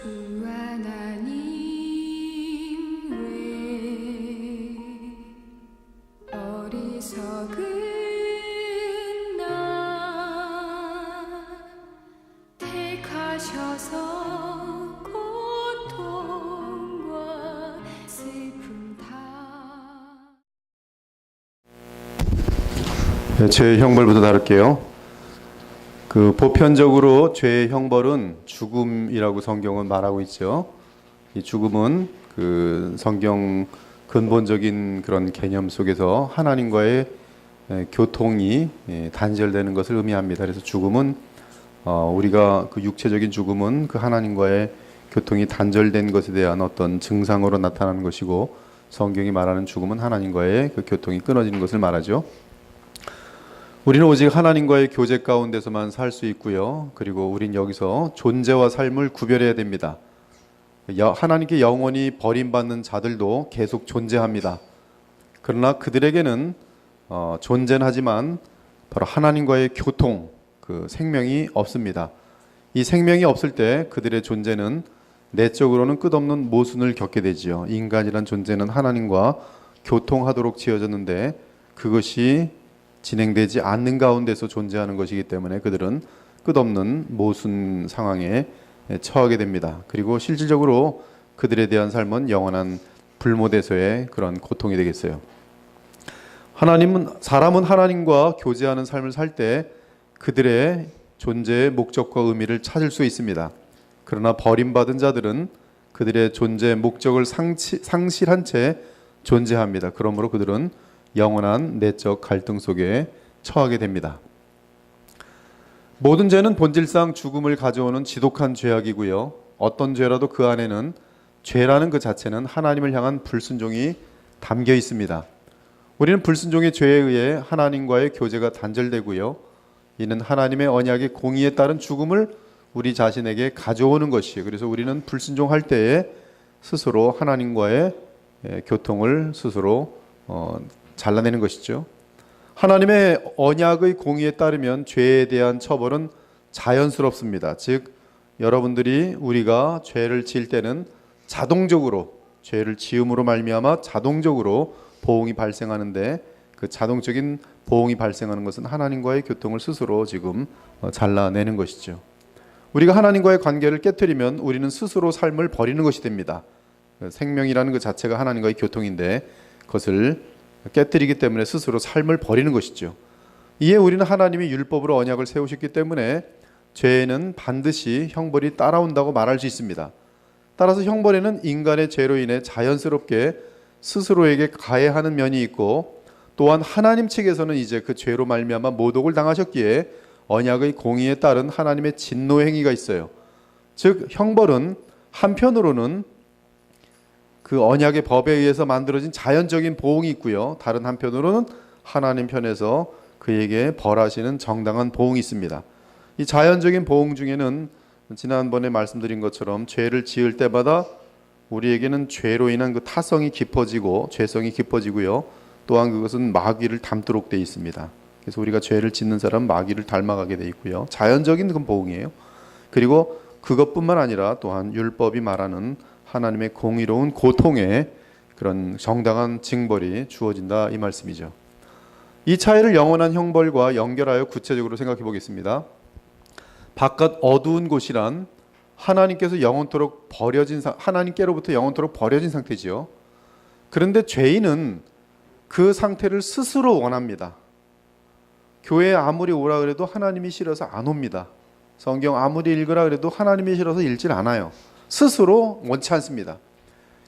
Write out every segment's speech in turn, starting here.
주 하나님 외 어리석은 나 택하셔서 고통과 슬픔 다. 죄의 형벌부터 다룰게요. 보편적으로 죄의 형벌은 죽음이라고 성경은 말하고 있죠. 이 죽음은 성경 근본적인 그런 개념 속에서 하나님과의 교통이 단절되는 것을 의미합니다. 그래서 죽음은 우리가 육체적인 죽음은 하나님과의 교통이 단절된 것에 대한 어떤 증상으로 나타나는 것이고, 성경이 말하는 죽음은 하나님과의 교통이 끊어지는 것을 말하죠. 우리는 오직 하나님과의 교제 가운데서만 살 수 있고요. 그리고 우린 여기서 존재와 삶을 구별해야 됩니다. 하나님께 영원히 버림받는 자들도 계속 존재합니다. 그러나 그들에게는 존재는 하지만 바로 하나님과의 교통, 생명이 없습니다. 이 생명이 없을 때 그들의 존재는 내적으로는 끝없는 모순을 겪게 되지요. 인간이란 존재는 하나님과 교통하도록 지어졌는데 그것이 진행되지 않는 가운데서 존재하는 것이기 때문에 그들은 끝없는 모순 상황에 처하게 됩니다. 그리고 실질적으로 그들에 대한 삶은 영원한 불모대서의 그런 고통이 되겠어요. 사람은 하나님과 교제하는 삶을 살 때 그들의 존재의 목적과 의미를 찾을 수 있습니다. 그러나 버림받은 자들은 그들의 존재의 목적을 상실한 채 존재합니다. 그러므로 그들은 영원한 내적 갈등 속에 처하게 됩니다. 모든 죄는 본질상 죽음을 가져오는 지독한 죄악이고요. 어떤 죄라도 그 안에는 죄라는 그 자체는 하나님을 향한 불순종이 담겨 있습니다. 우리는 불순종의 죄에 의해 하나님과의 교제가 단절되고요. 이는 하나님의 언약의 공의에 따른 죽음을 우리 자신에게 가져오는 것이에요. 그래서 우리는 불순종할 때에 스스로 하나님과의 교통을 스스로 잘라내는 것이죠. 하나님의 언약의 공의에 따르면 죄에 대한 처벌은 자연스럽습니다. 즉 여러분들이 우리가 죄를 지을 때는 자동적으로 죄를 지음으로 말미암아 자동적으로 보응이 발생하는데, 그 자동적인 보응이 발생하는 것은 하나님과의 교통을 스스로 지금 잘라내는 것이죠. 우리가 하나님과의 관계를 깨뜨리면 우리는 스스로 삶을 버리는 것이 됩니다. 생명이라는 그 자체가 하나님과의 교통인데 그것을 깨뜨리기 때문에 스스로 삶을 버리는 것이죠. 이에 우리는 하나님이 율법으로 언약을 세우셨기 때문에 죄에는 반드시 형벌이 따라온다고 말할 수 있습니다. 따라서 형벌에는 인간의 죄로 인해 자연스럽게 스스로에게 가해야 하는 면이 있고, 또한 하나님 측에서는 이제 그 죄로 말미암아 모독을 당하셨기에 언약의 공의에 따른 하나님의 진노 행위가 있어요. 즉 형벌은 한편으로는 그 언약의 법에 의해서 만들어진 자연적인 보응이 있고요. 다른 한편으로는 하나님 편에서 그에게 벌하시는 정당한 보응이 있습니다. 이 자연적인 보응 중에는 지난번에 말씀드린 것처럼 죄를 지을 때마다 우리에게는 죄로 인한 그 타성이 깊어지고 죄성이 깊어지고요. 또한 그것은 마귀를 닮도록 되어 있습니다. 그래서 우리가 죄를 짓는 사람은 마귀를 닮아가게 되어 있고요. 자연적인 그 보응이에요. 그리고 그것뿐만 아니라 또한 율법이 말하는 하나님의 공의로운 고통에 그런 정당한 징벌이 주어진다, 이 말씀이죠. 이 차이를 영원한 형벌과 연결하여 구체적으로 생각해 보겠습니다. 바깥 어두운 곳이란 하나님께서 영원토록 하나님께로부터 영원토록 버려진 상태지요. 그런데 죄인은 그 상태를 스스로 원합니다. 교회에 아무리 오라 그래도 하나님이 싫어서 안 옵니다. 성경 아무리 읽으라 그래도 하나님이 싫어서 읽질 않아요. 스스로 원치 않습니다.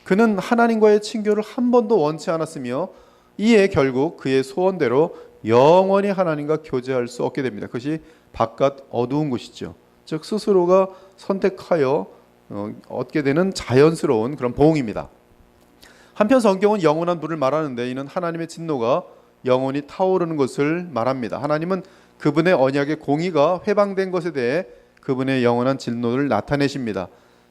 그는 하나님과의 친교를 한 번도 원치 않았으며 이에 결국 그의 소원대로 영원히 하나님과 교제할 수 없게 됩니다. 그것이 바깥 어두운 곳이죠. 즉 스스로가 선택하여 얻게 되는 자연스러운 그런 보응입니다. 한편 성경은 영원한 불을 말하는데 이는 하나님의 진노가 영원히 타오르는 것을 말합니다. 하나님은 그분의 언약의 공의가 회방된 것에 대해 그분의 영원한 진노를 나타내십니다.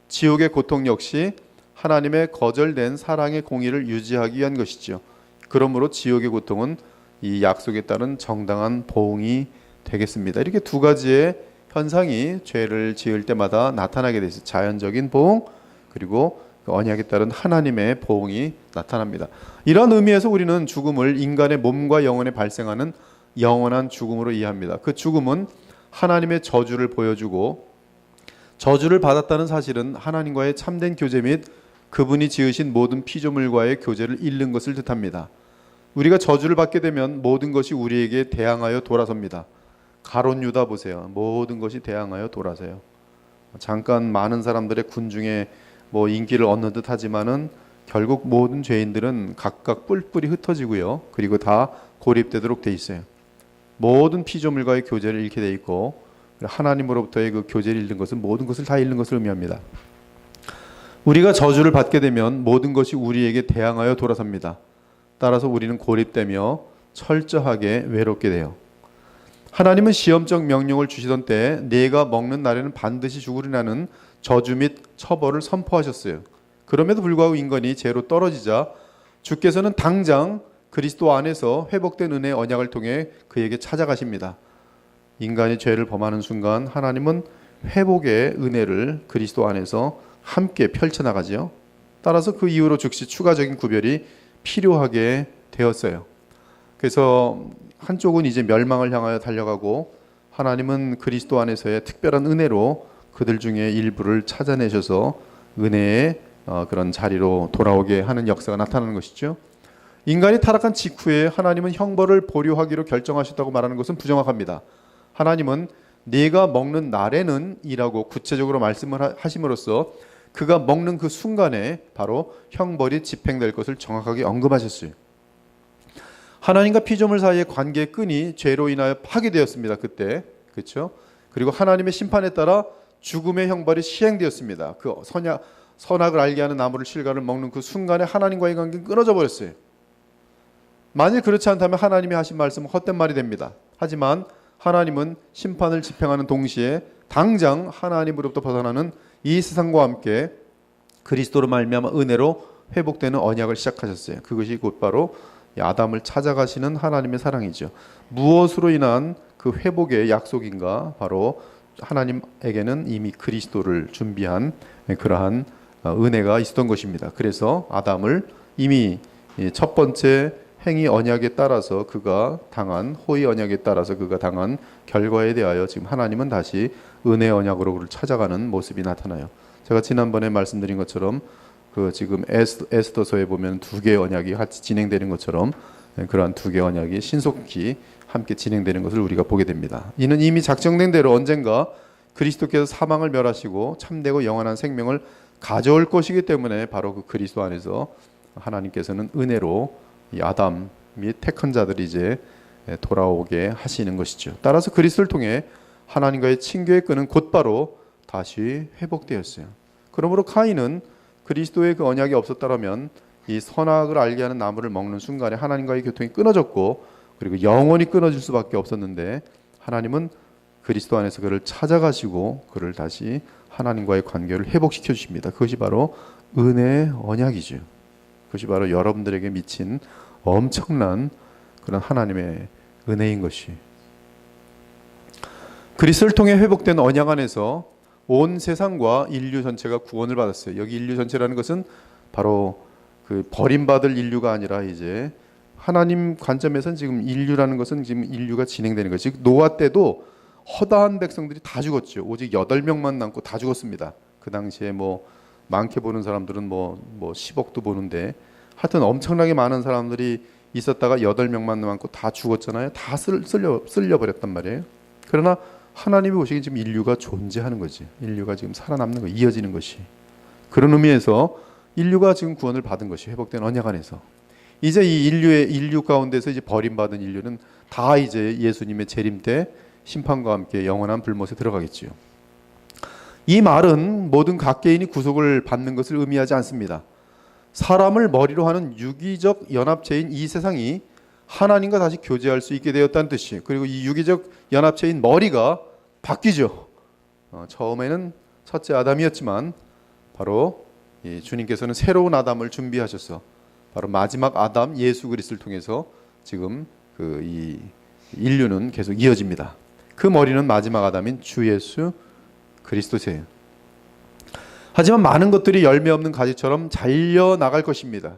지옥의 고통 역시 하나님의 거절된 사랑의 공의를 유지하기 위한 것이죠. 그러므로 지옥의 고통은 이 약속에 따른 정당한 보응이 되겠습니다. 이렇게 두 가지의 현상이 죄를 지을 때마다 나타나게 돼 있어요. 자연적인 보응 그리고 그 언약에 따른 하나님의 보응이 나타납니다. 이런 의미에서 우리는 죽음을 인간의 몸과 영혼에 발생하는 영원한 죽음으로 이해합니다. 그 죽음은 하나님의 저주를 보여주고 저주를 받았다는 사실은 하나님과의 참된 교제 및 그분이 지으신 모든 피조물과의 교제를 잃는 것을 뜻합니다. 우리가 저주를 받게 되면 모든 것이 우리에게 대항하여 돌아섭니다. 가룟 유다 보세요. 모든 것이 대항하여 돌아서요. 잠깐 많은 사람들의 군중에 뭐 인기를 얻는 듯 하지만은 결국 모든 죄인들은 각각 뿔뿔이 흩어지고요. 그리고 다 고립되도록 돼 있어요. 모든 피조물과의 교제를 잃게 돼 있고 하나님으로부터의 그 교제를 잃는 것은 모든 것을 다 잃는 것을 의미합니다. 우리가 저주를 받게 되면 모든 것이 우리에게 대항하여 돌아섭니다. 따라서 우리는 고립되며 철저하게 외롭게 돼요. 하나님은 시험적 명령을 주시던 때 네가 먹는 날에는 반드시 죽으리라는 저주 및 처벌을 선포하셨어요. 그럼에도 불구하고 인간이 죄로 떨어지자 주께서는 당장 그리스도 안에서 회복된 은혜의 언약을 통해 그에게 찾아가십니다. 인간이 죄를 범하는 순간 하나님은 회복의 은혜를 그리스도 안에서 함께 펼쳐나가지요. 따라서 그 이후로 즉시 추가적인 구별이 필요하게 되었어요. 그래서 한쪽은 이제 멸망을 향하여 달려가고 하나님은 그리스도 안에서의 특별한 은혜로 그들 중에 일부를 찾아내셔서 은혜의 그런 자리로 돌아오게 하는 역사가 나타나는 것이죠. 인간이 타락한 직후에 하나님은 형벌을 보류하기로 결정하셨다고 말하는 것은 부정확합니다. 하나님은 네가 먹는 날에는 이라고 구체적으로 말씀을 하심으로써 그가 먹는 그 순간에 바로 형벌이 집행될 것을 정확하게 언급하셨어요. 하나님과 피조물 사이의 관계의 끈이 죄로 인하여 파괴되었습니다. 그때 그렇죠? 그리고 하나님의 심판에 따라 죽음의 형벌이 시행되었습니다. 그 선악을 알게 하는 나무를 실과를 먹는 그 순간에 하나님과의 관계는 끊어져 버렸어요. 만일 그렇지 않다면 하나님이 하신 말씀은 헛된 말이 됩니다. 하지만 하나님은 심판을 집행하는 동시에 당장 하나님으로부터 벗어나는 이 세상과 함께 그리스도로 말미암아 은혜로 회복되는 언약을 시작하셨어요. 그것이 곧바로 아담을 찾아가시는 하나님의 사랑이죠. 무엇으로 인한 그 회복의 약속인가? 바로 하나님에게는 이미 그리스도를 준비한 그러한 은혜가 있었던 것입니다. 그래서 아담을 이미 첫 번째 행위 언약에 따라서 그가 당한 호의 언약에 따라서 그가 당한 결과에 대하여 지금 하나님은 다시 은혜 언약으로 그를 찾아가는 모습이 나타나요. 제가 지난번에 말씀드린 것처럼 그 지금 에스더서에 보면 두 개의 언약이 같이 진행되는 것처럼 그러한 두 개의 언약이 신속히 함께 진행되는 것을 우리가 보게 됩니다. 이는 이미 작정된 대로 언젠가 그리스도께서 사망을 멸하시고 참되고 영원한 생명을 가져올 것이기 때문에 바로 그 그리스도 안에서 하나님께서는 은혜로 이 아담 및 택한 자들이 이제 돌아오게 하시는 것이죠. 따라서 그리스도를 통해 하나님과의 친교의 끈은 곧바로 다시 회복되었어요. 그러므로 카인은 그리스도의 그 언약이 없었다면 이 선악을 알게 하는 나무를 먹는 순간에 하나님과의 교통이 끊어졌고 그리고 영원히 끊어질 수밖에 없었는데 하나님은 그리스도 안에서 그를 찾아가시고 그를 다시 하나님과의 관계를 회복시켜 주십니다. 그것이 바로 은혜의 언약이죠. 그것이 바로 여러분들에게 미친 엄청난 그런 하나님의 은혜인 것이. 그리스도를 통해 회복된 언약 안에서 온 세상과 인류 전체가 구원을 받았어요. 여기 인류 전체라는 것은 바로 그 버림받을 인류가 아니라 이제 하나님 관점에서는 지금 인류라는 것은 지금 인류가 진행되는 것이 노아 때도 허다한 백성들이 다 죽었죠. 오직 8명만 남고 다 죽었습니다. 그 당시에 뭐 많게 보는 사람들은 뭐 10억도 보는데 하여튼 엄청나게 많은 사람들이 있었다가 8명만 남고 다 죽었잖아요. 다 쓸려버렸단 말이에요. 그러나 하나님이 보시기에 지금 인류가 존재하는 거지. 인류가 지금 살아남는 거, 이어지는 것이. 그런 의미에서 인류가 지금 구원을 받은 것이 회복된 언약 안에서. 이제 이 인류 가운데서 이제 버림받은 인류는 다 이제 예수님의 재림 때 심판과 함께 영원한 불못에 들어가겠지요. 이 말은 모든 각개인이 구속을 받는 것을 의미하지 않습니다. 사람을 머리로 하는 유기적 연합체인 이 세상이 하나님과 다시 교제할 수 있게 되었다는 뜻이에요. 그리고 이 유기적 연합체인 머리가 바뀌죠. 처음에는 첫째 아담이었지만 바로 주님께서는 새로운 아담을 준비하셔서 바로 마지막 아담 예수 그리스도를 통해서 지금 이 인류는 계속 이어집니다. 그 머리는 마지막 아담인 주 예수 그리스도세요. 하지만 많은 것들이 열매 없는 가지처럼 잘려 나갈 것입니다.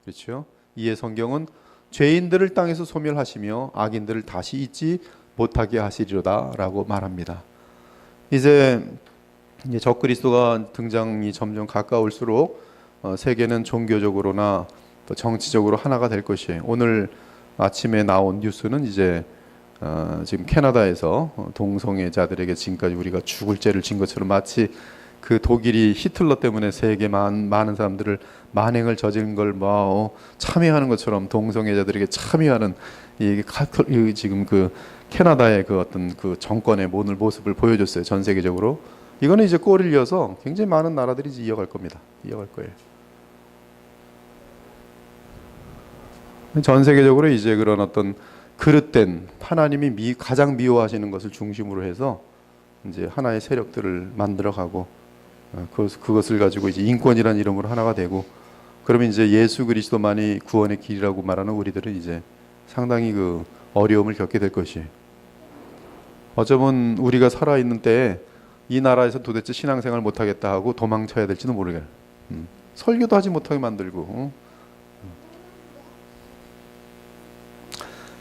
그렇죠? 이에 성경은 죄인들을 땅에서 소멸하시며 악인들을 다시 잊지 못하게 하시리로다라고 말합니다. 이제 적그리스도가 등장이 점점 가까울수록 세계는 종교적으로나 또 정치적으로 하나가 될 것이에요. 오늘 아침에 나온 뉴스는 이제 지금 캐나다에서 동성애자들에게 지금까지 우리가 죽을 죄를 진 것처럼 마치 그 독일이 히틀러 때문에 세계 많은 사람들을 만행을 저지른 걸 참여하는 것처럼 동성애자들에게 참여하는 지금 그 캐나다의 그 어떤 그 정권의 모습을 보여줬어요. 전 세계적으로. 이거는 이제 꼬리를 이어서 굉장히 많은 나라들이 이제 이어갈 겁니다. 이어갈 거예요. 전 세계적으로 이제 그런 어떤 그릇된 하나님이 가장 미워하시는 것을 중심으로 해서 이제 하나의 세력들을 만들어가고 그것을 가지고 이제 인권이라는 이름으로 하나가 되고 그러면 이제 예수 그리스도만이 구원의 길이라고 말하는 우리들은 이제 상당히 그 어려움을 겪게 될 것이에요. 어쩌면 우리가 살아있는 때에 이 나라에서 도대체 신앙생활 못하겠다 하고 도망쳐야 될지도 모르겠어요. 설교도 하지 못하게 만들고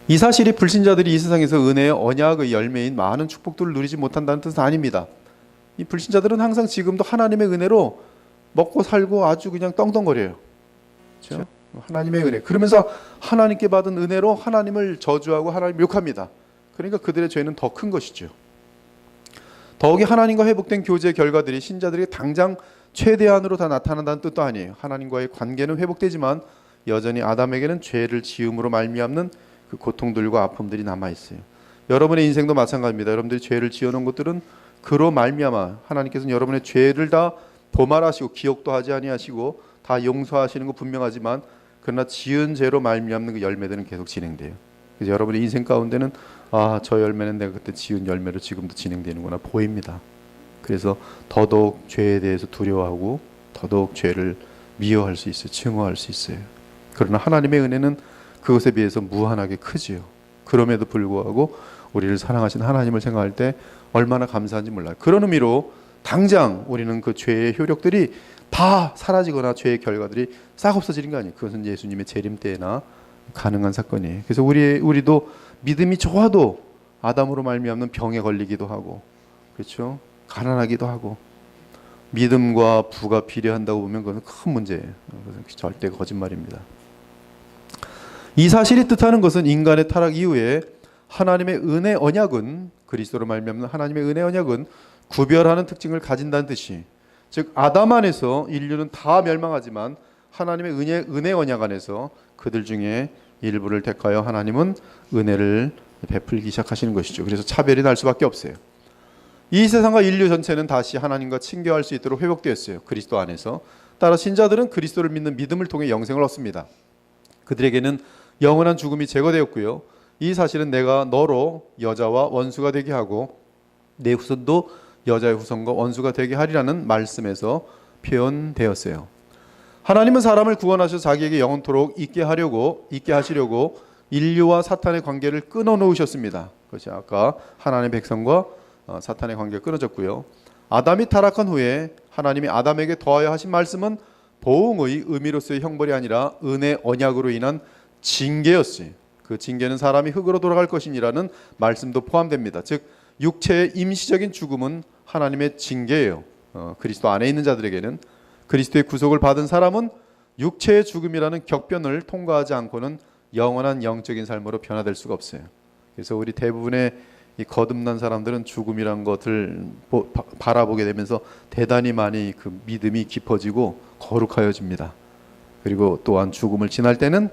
이 사실이 불신자들이 이 세상에서 은혜의 언약의 열매인 많은 축복들을 누리지 못한다는 뜻은 아닙니다. 이 불신자들은 항상 지금도 하나님의 은혜로 먹고 살고 아주 그냥 떵떵거려요. 그렇죠? 하나님의 은혜. 그러면서 하나님께 받은 은혜로 하나님을 저주하고 하나님을 욕합니다. 그러니까 그들의 죄는 더 큰 것이죠. 더욱이 하나님과 회복된 교제의 결과들이 신자들에게 당장 최대한으로 다 나타난다는 뜻도 아니에요. 하나님과의 관계는 회복되지만 여전히 아담에게는 죄를 지음으로 말미암는 그 고통들과 아픔들이 남아있어요. 여러분의 인생도 마찬가지입니다. 여러분들이 죄를 지어놓은 것들은 그로 말미암아 하나님께서는 여러분의 죄를 다 도말하시고 기억도 하지 아니하시고 다 용서하시는 거 분명하지만 그러나 지은 죄로 말미암는 그 열매들은 계속 진행돼요. 그래서 여러분의 인생 가운데는 저 열매는 내가 그때 지은 열매로 지금도 진행되는구나 보입니다. 그래서 더더욱 죄에 대해서 두려워하고 더더욱 죄를 미워할 수 있어요. 증오할 수 있어요. 그러나 하나님의 은혜는 그것에 비해서 무한하게 크지요. 그럼에도 불구하고 우리를 사랑하신 하나님을 생각할 때 얼마나 감사한지 몰라요. 그런 의미로 당장 우리는 그 죄의 효력들이 다 사라지거나 죄의 결과들이 싹 없어지는 거 아니에요. 그것은 예수님의 재림 때나 가능한 사건이에요. 그래서 우리도 믿음이 좋아도 아담으로 말미암는 병에 걸리기도 하고, 그렇죠? 가난하기도 하고, 믿음과 부가 비례한다고 보면 그것은 큰 문제예요. 그것은 절대 거짓말입니다. 이 사실이 뜻하는 것은 인간의 타락 이후에 하나님의 은혜 언약은 그리스도로 말미암는 하나님의 은혜 언약은 구별하는 특징을 가진다는 뜻이, 즉 아담 안에서 인류는 다 멸망하지만 하나님의 은혜 언약 안에서 그들 중에 일부를 택하여 하나님은 은혜를 베풀기 시작하시는 것이죠. 그래서 차별이 날 수밖에 없어요. 이 세상과 인류 전체는 다시 하나님과 친교할 수 있도록 회복되었어요. 그리스도 안에서. 따라 신자들은 그리스도를 믿는 믿음을 통해 영생을 얻습니다. 그들에게는 영원한 죽음이 제거되었고요. 이 사실은 내가 너로 여자와 원수가 되게 하고 내 후손도 여자의 후손과 원수가 되게 하리라는 말씀에서 표현되었어요. 하나님은 사람을 구원하셔서 자기에게 영원토록 있게 하시려고 인류와 사탄의 관계를 끊어 놓으셨습니다. 그것이 아까 하나님의 백성과 사탄의 관계가 끊어졌고요. 아담이 타락한 후에 하나님이 아담에게 더하여 하신 말씀은 보응의 의미로서의 형벌이 아니라 은혜 언약으로 인한 징계였어요. 그 징계는 사람이 흙으로 돌아갈 것이니라는 말씀도 포함됩니다. 즉 육체의 임시적인 죽음은 하나님의 징계예요. 그리스도 안에 있는 자들에게는. 그리스도의 구속을 받은 사람은 육체의 죽음이라는 격변을 통과하지 않고는 영원한 영적인 삶으로 변화될 수가 없어요. 그래서 우리 대부분의 이 거듭난 사람들은 죽음이란 것을 바라보게 되면서 대단히 많이 그 믿음이 깊어지고 거룩하여집니다. 그리고 또한 죽음을 지날 때는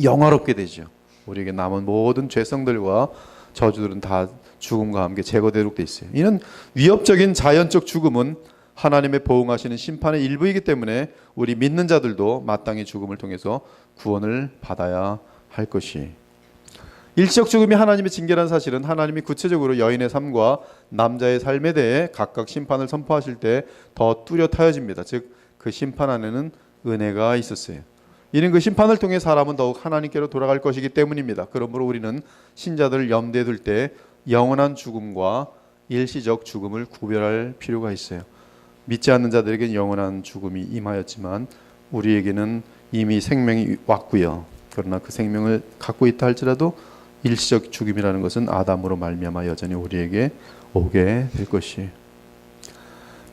영화롭게 되죠. 우리에게 남은 모든 죄성들과 저주들은 다 죽음과 함께 제거되도록 돼 있어요. 이는 위협적인 자연적 죽음은 하나님의 보응하시는 심판의 일부이기 때문에 우리 믿는 자들도 마땅히 죽음을 통해서 구원을 받아야 할 것이. 일시적 죽음이 하나님의 징계라는 사실은 하나님이 구체적으로 여인의 삶과 남자의 삶에 대해 각각 심판을 선포하실 때 더 뚜렷하여집니다. 즉 그 심판 안에는 은혜가 있었어요. 이는 그 심판을 통해 사람은 더욱 하나님께로 돌아갈 것이기 때문입니다. 그러므로 우리는 신자들을 염두에 둘 때 영원한 죽음과 일시적 죽음을 구별할 필요가 있어요. 믿지 않는 자들에게는 영원한 죽음이 임하였지만 우리에게는 이미 생명이 왔고요. 그러나 그 생명을 갖고 있다 할지라도 일시적 죽음이라는 것은 아담으로 말미암아 여전히 우리에게 오게 될 것이.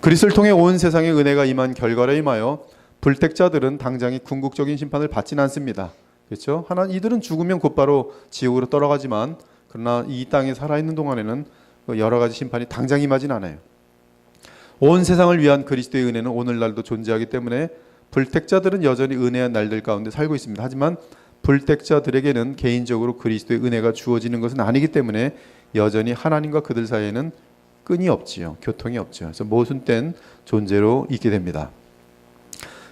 그리스도를 통해 온 세상에 은혜가 임한 결과로 임하여 불택자들은 당장의 궁극적인 심판을 받지는 않습니다. 그렇죠? 이들은 죽으면 곧바로 지옥으로 떨어가지만 그러나 이 땅에 살아있는 동안에는 여러 가지 심판이 당장 임하진 않아요. 온 세상을 위한 그리스도의 은혜는 오늘날도 존재하기 때문에 불택자들은 여전히 은혜한 날들 가운데 살고 있습니다. 하지만 불택자들에게는 개인적으로 그리스도의 은혜가 주어지는 것은 아니기 때문에 여전히 하나님과 그들 사이에는 끈이 없지요. 교통이 없죠. 그래서 모순된 존재로 있게 됩니다.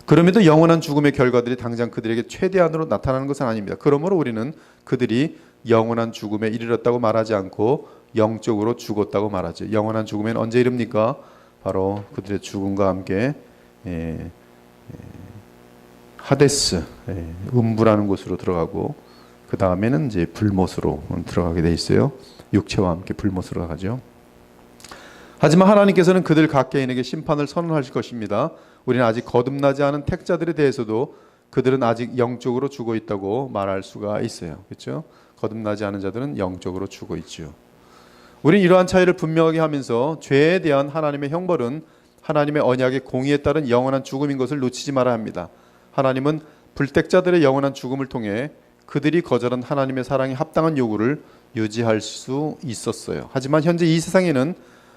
그럼에도 영원한 죽음의 결과들이 당장 그들에게 최대한으로 나타나는 것은 아닙니다. 그러므로 우리는 그들이 영원한 죽음에 이르렀다고 말하지 않고 영적으로 죽었다고 말하죠. 영원한 죽음엔 언제 이릅니까? 바로 그들의 죽음과 함께 하데스, 음부라는 곳으로 들어가고 그 다음에는 이제 불못으로 들어가게 돼 있어요. 육체와 함께 불못으로 가죠. 하지만 하나님께서는 그들 각 개인에게 심판을 선언하실 것입니다. 우리는 아직 거듭나지 않은 택자들에 대해서도 그들은 아직 영적으로 죽어 있다고 말할 수가 있어요. 그렇죠? 거듭나지 않은 자들은 영적으로 죽어 있죠. 우리는 이러한 차이를 분명하게 하면서 죄에 대한 하나님의 형벌은 하나님의 언약의 공의에 따른 영원한 죽음인 것을 놓치지 말아야 합니다. 하나님은 불택자들의 영원한 죽음을 통해 그들이 거절한 하나님의 사랑에 합당한 요구를 유지할 수 있었어요. 하지만 현재 이 세상에는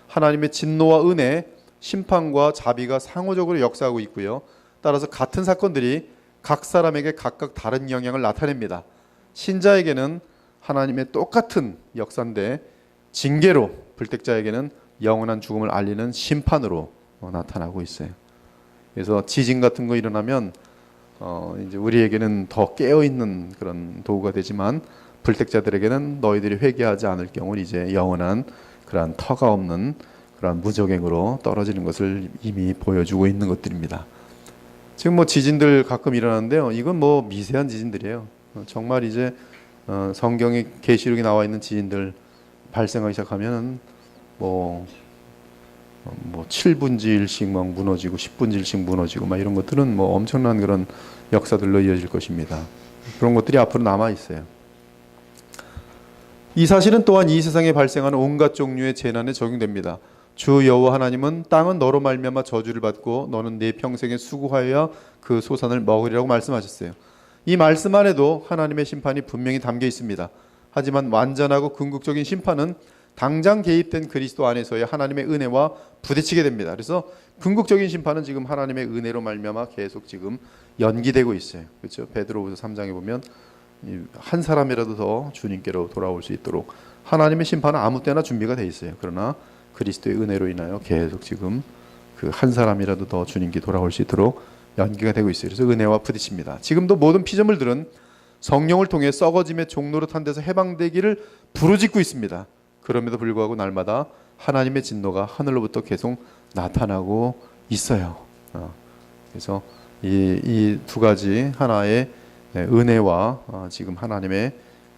하나님의 진노와 은혜, 심판과 자비가 상호적으로 역사하고 있고요. 따라서 같은 사건들이 각 사람에게 각각 다른 영향을 나타냅니다. 신자에게는 하나님의 똑같은 역사인데 징계로, 불택자에게는 영원한 죽음을 알리는 심판으로 나타나고 있어요. 그래서 지진 같은 거 일어나면 이제 우리에게는 더 깨어 있는 그런 도구가 되지만 불택자들에게는 너희들이 회개하지 않을 경우 이제 영원한 그러한 터가 없는 그러한 무적행으로 떨어지는 것을 이미 보여주고 있는 것들입니다. 지금 뭐 지진들 가끔 일어나는데요. 이건 뭐 미세한 지진들이에요. 정말 이제 성경의 계시록에 나와 있는 지진들 발생하기 시작하면은 뭐 7분지 1씩 막 무너지고 10분지 1씩 무너지고 막 이런 것들은 뭐 엄청난 그런 역사들로 이어질 것입니다. 그런 것들이 앞으로 남아 있어요. 이 사실은 또한 이 세상에 발생하는 온갖 종류의 재난에 적용됩니다. 주 여호와 하나님은 땅은 너로 말미암아 저주를 받고 너는 내 평생에 수고하여야 그 소산을 먹으리라고 말씀하셨어요. 이 말씀 안에도 하나님의 심판이 분명히 담겨 있습니다. 하지만 완전하고 궁극적인 심판은 당장 개입된 그리스도 안에서의 하나님의 은혜와 부딪히게 됩니다. 그래서 궁극적인 심판은 지금 하나님의 은혜로 말미암아 계속 지금 연기되고 있어요. 그렇죠? 베드로후서 3장에 보면 한 사람이라도 더 주님께로 돌아올 수 있도록 하나님의 심판은 아무 때나 준비가 돼 있어요. 그러나 그리스도의 은혜로 인하여 계속 지금 그 한 사람이라도 더 주님께 돌아올 수 있도록 연기가 되고 있어요. 그래서 은혜와 부딪힙니다. 지금도 모든 피조물들은 성령을 통해 썩어짐의 종로로 탄 데서 해방되기를 부르짖고 있습니다. 그럼에도 불구하고 날마다 하나님의 진노가 하늘로부터 계속 나타나고 있어요. 그래서 이 두 가지 하나의 은혜와 지금 하나님의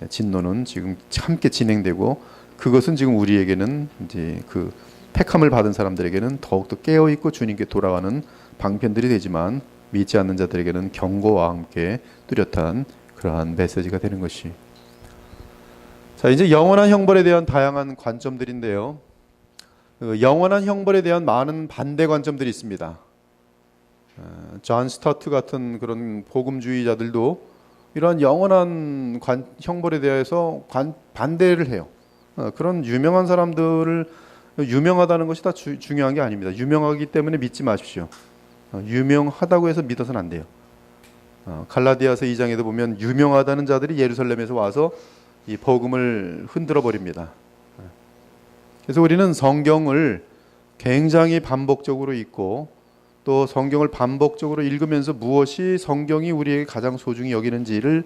진노는 지금 함께 진행되고 그것은 지금 우리에게는 이제 그 택함을 받은 사람들에게는 더욱더 깨어 있고 주님께 돌아가는 방편들이 되지만 믿지 않는 자들에게는 경고와 함께 뚜렷한 그러한 메시지가 되는 것이. 자, 이제 영원한 형벌에 대한 다양한 관점들인데요. 영원한 형벌에 대한 많은 반대 관점들이 있습니다. 존 스타트 같은 그런 복음주의자들도 이러한 영원한 형벌에 대해서 반대를 해요. 그런 유명한 사람들을 유명하다는 것이 다 중요한 게 아닙니다. 유명하기 때문에 믿지 마십시오. 유명하다고 해서 믿어서는 안 돼요. 갈라디아서 2장에도 보면 유명하다는 자들이 예루살렘에서 와서 이 복음을 흔들어 버립니다. 그래서 우리는 성경을 굉장히 반복적으로 읽고 또 성경을 반복적으로 읽으면서 무엇이 성경이 우리에게 가장 소중히 여기는지를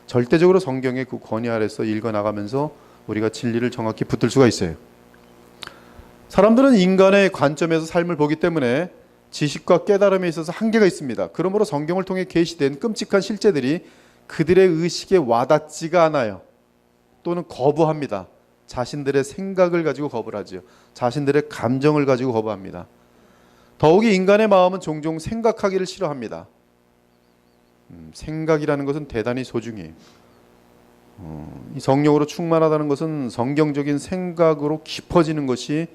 절대적으로 성경의 그 권위 아래서 읽어나가면서 우리가 진리를 정확히 붙들 수가 있어요. 사람들은 인간의 관점에서 삶을 보기 때문에 지식과 깨달음에 있어서 한계가 있습니다. 그러므로 성경을 통해 계시된 끔찍한 실제들이 그들의 의식에 와닿지가 않아요. 또는 거부합니다. 자신들의 생각을 가지고 겁을 하죠. 자신들의 감정을 가지고 거부합니다. 더욱이 인간의 마음은 종종 생각하기를 싫어합니다. 생각이라는 것은 대단히 소중해요. 이 성령으로 충만하다는 것은 성경적인 생각으로 깊어지는 것이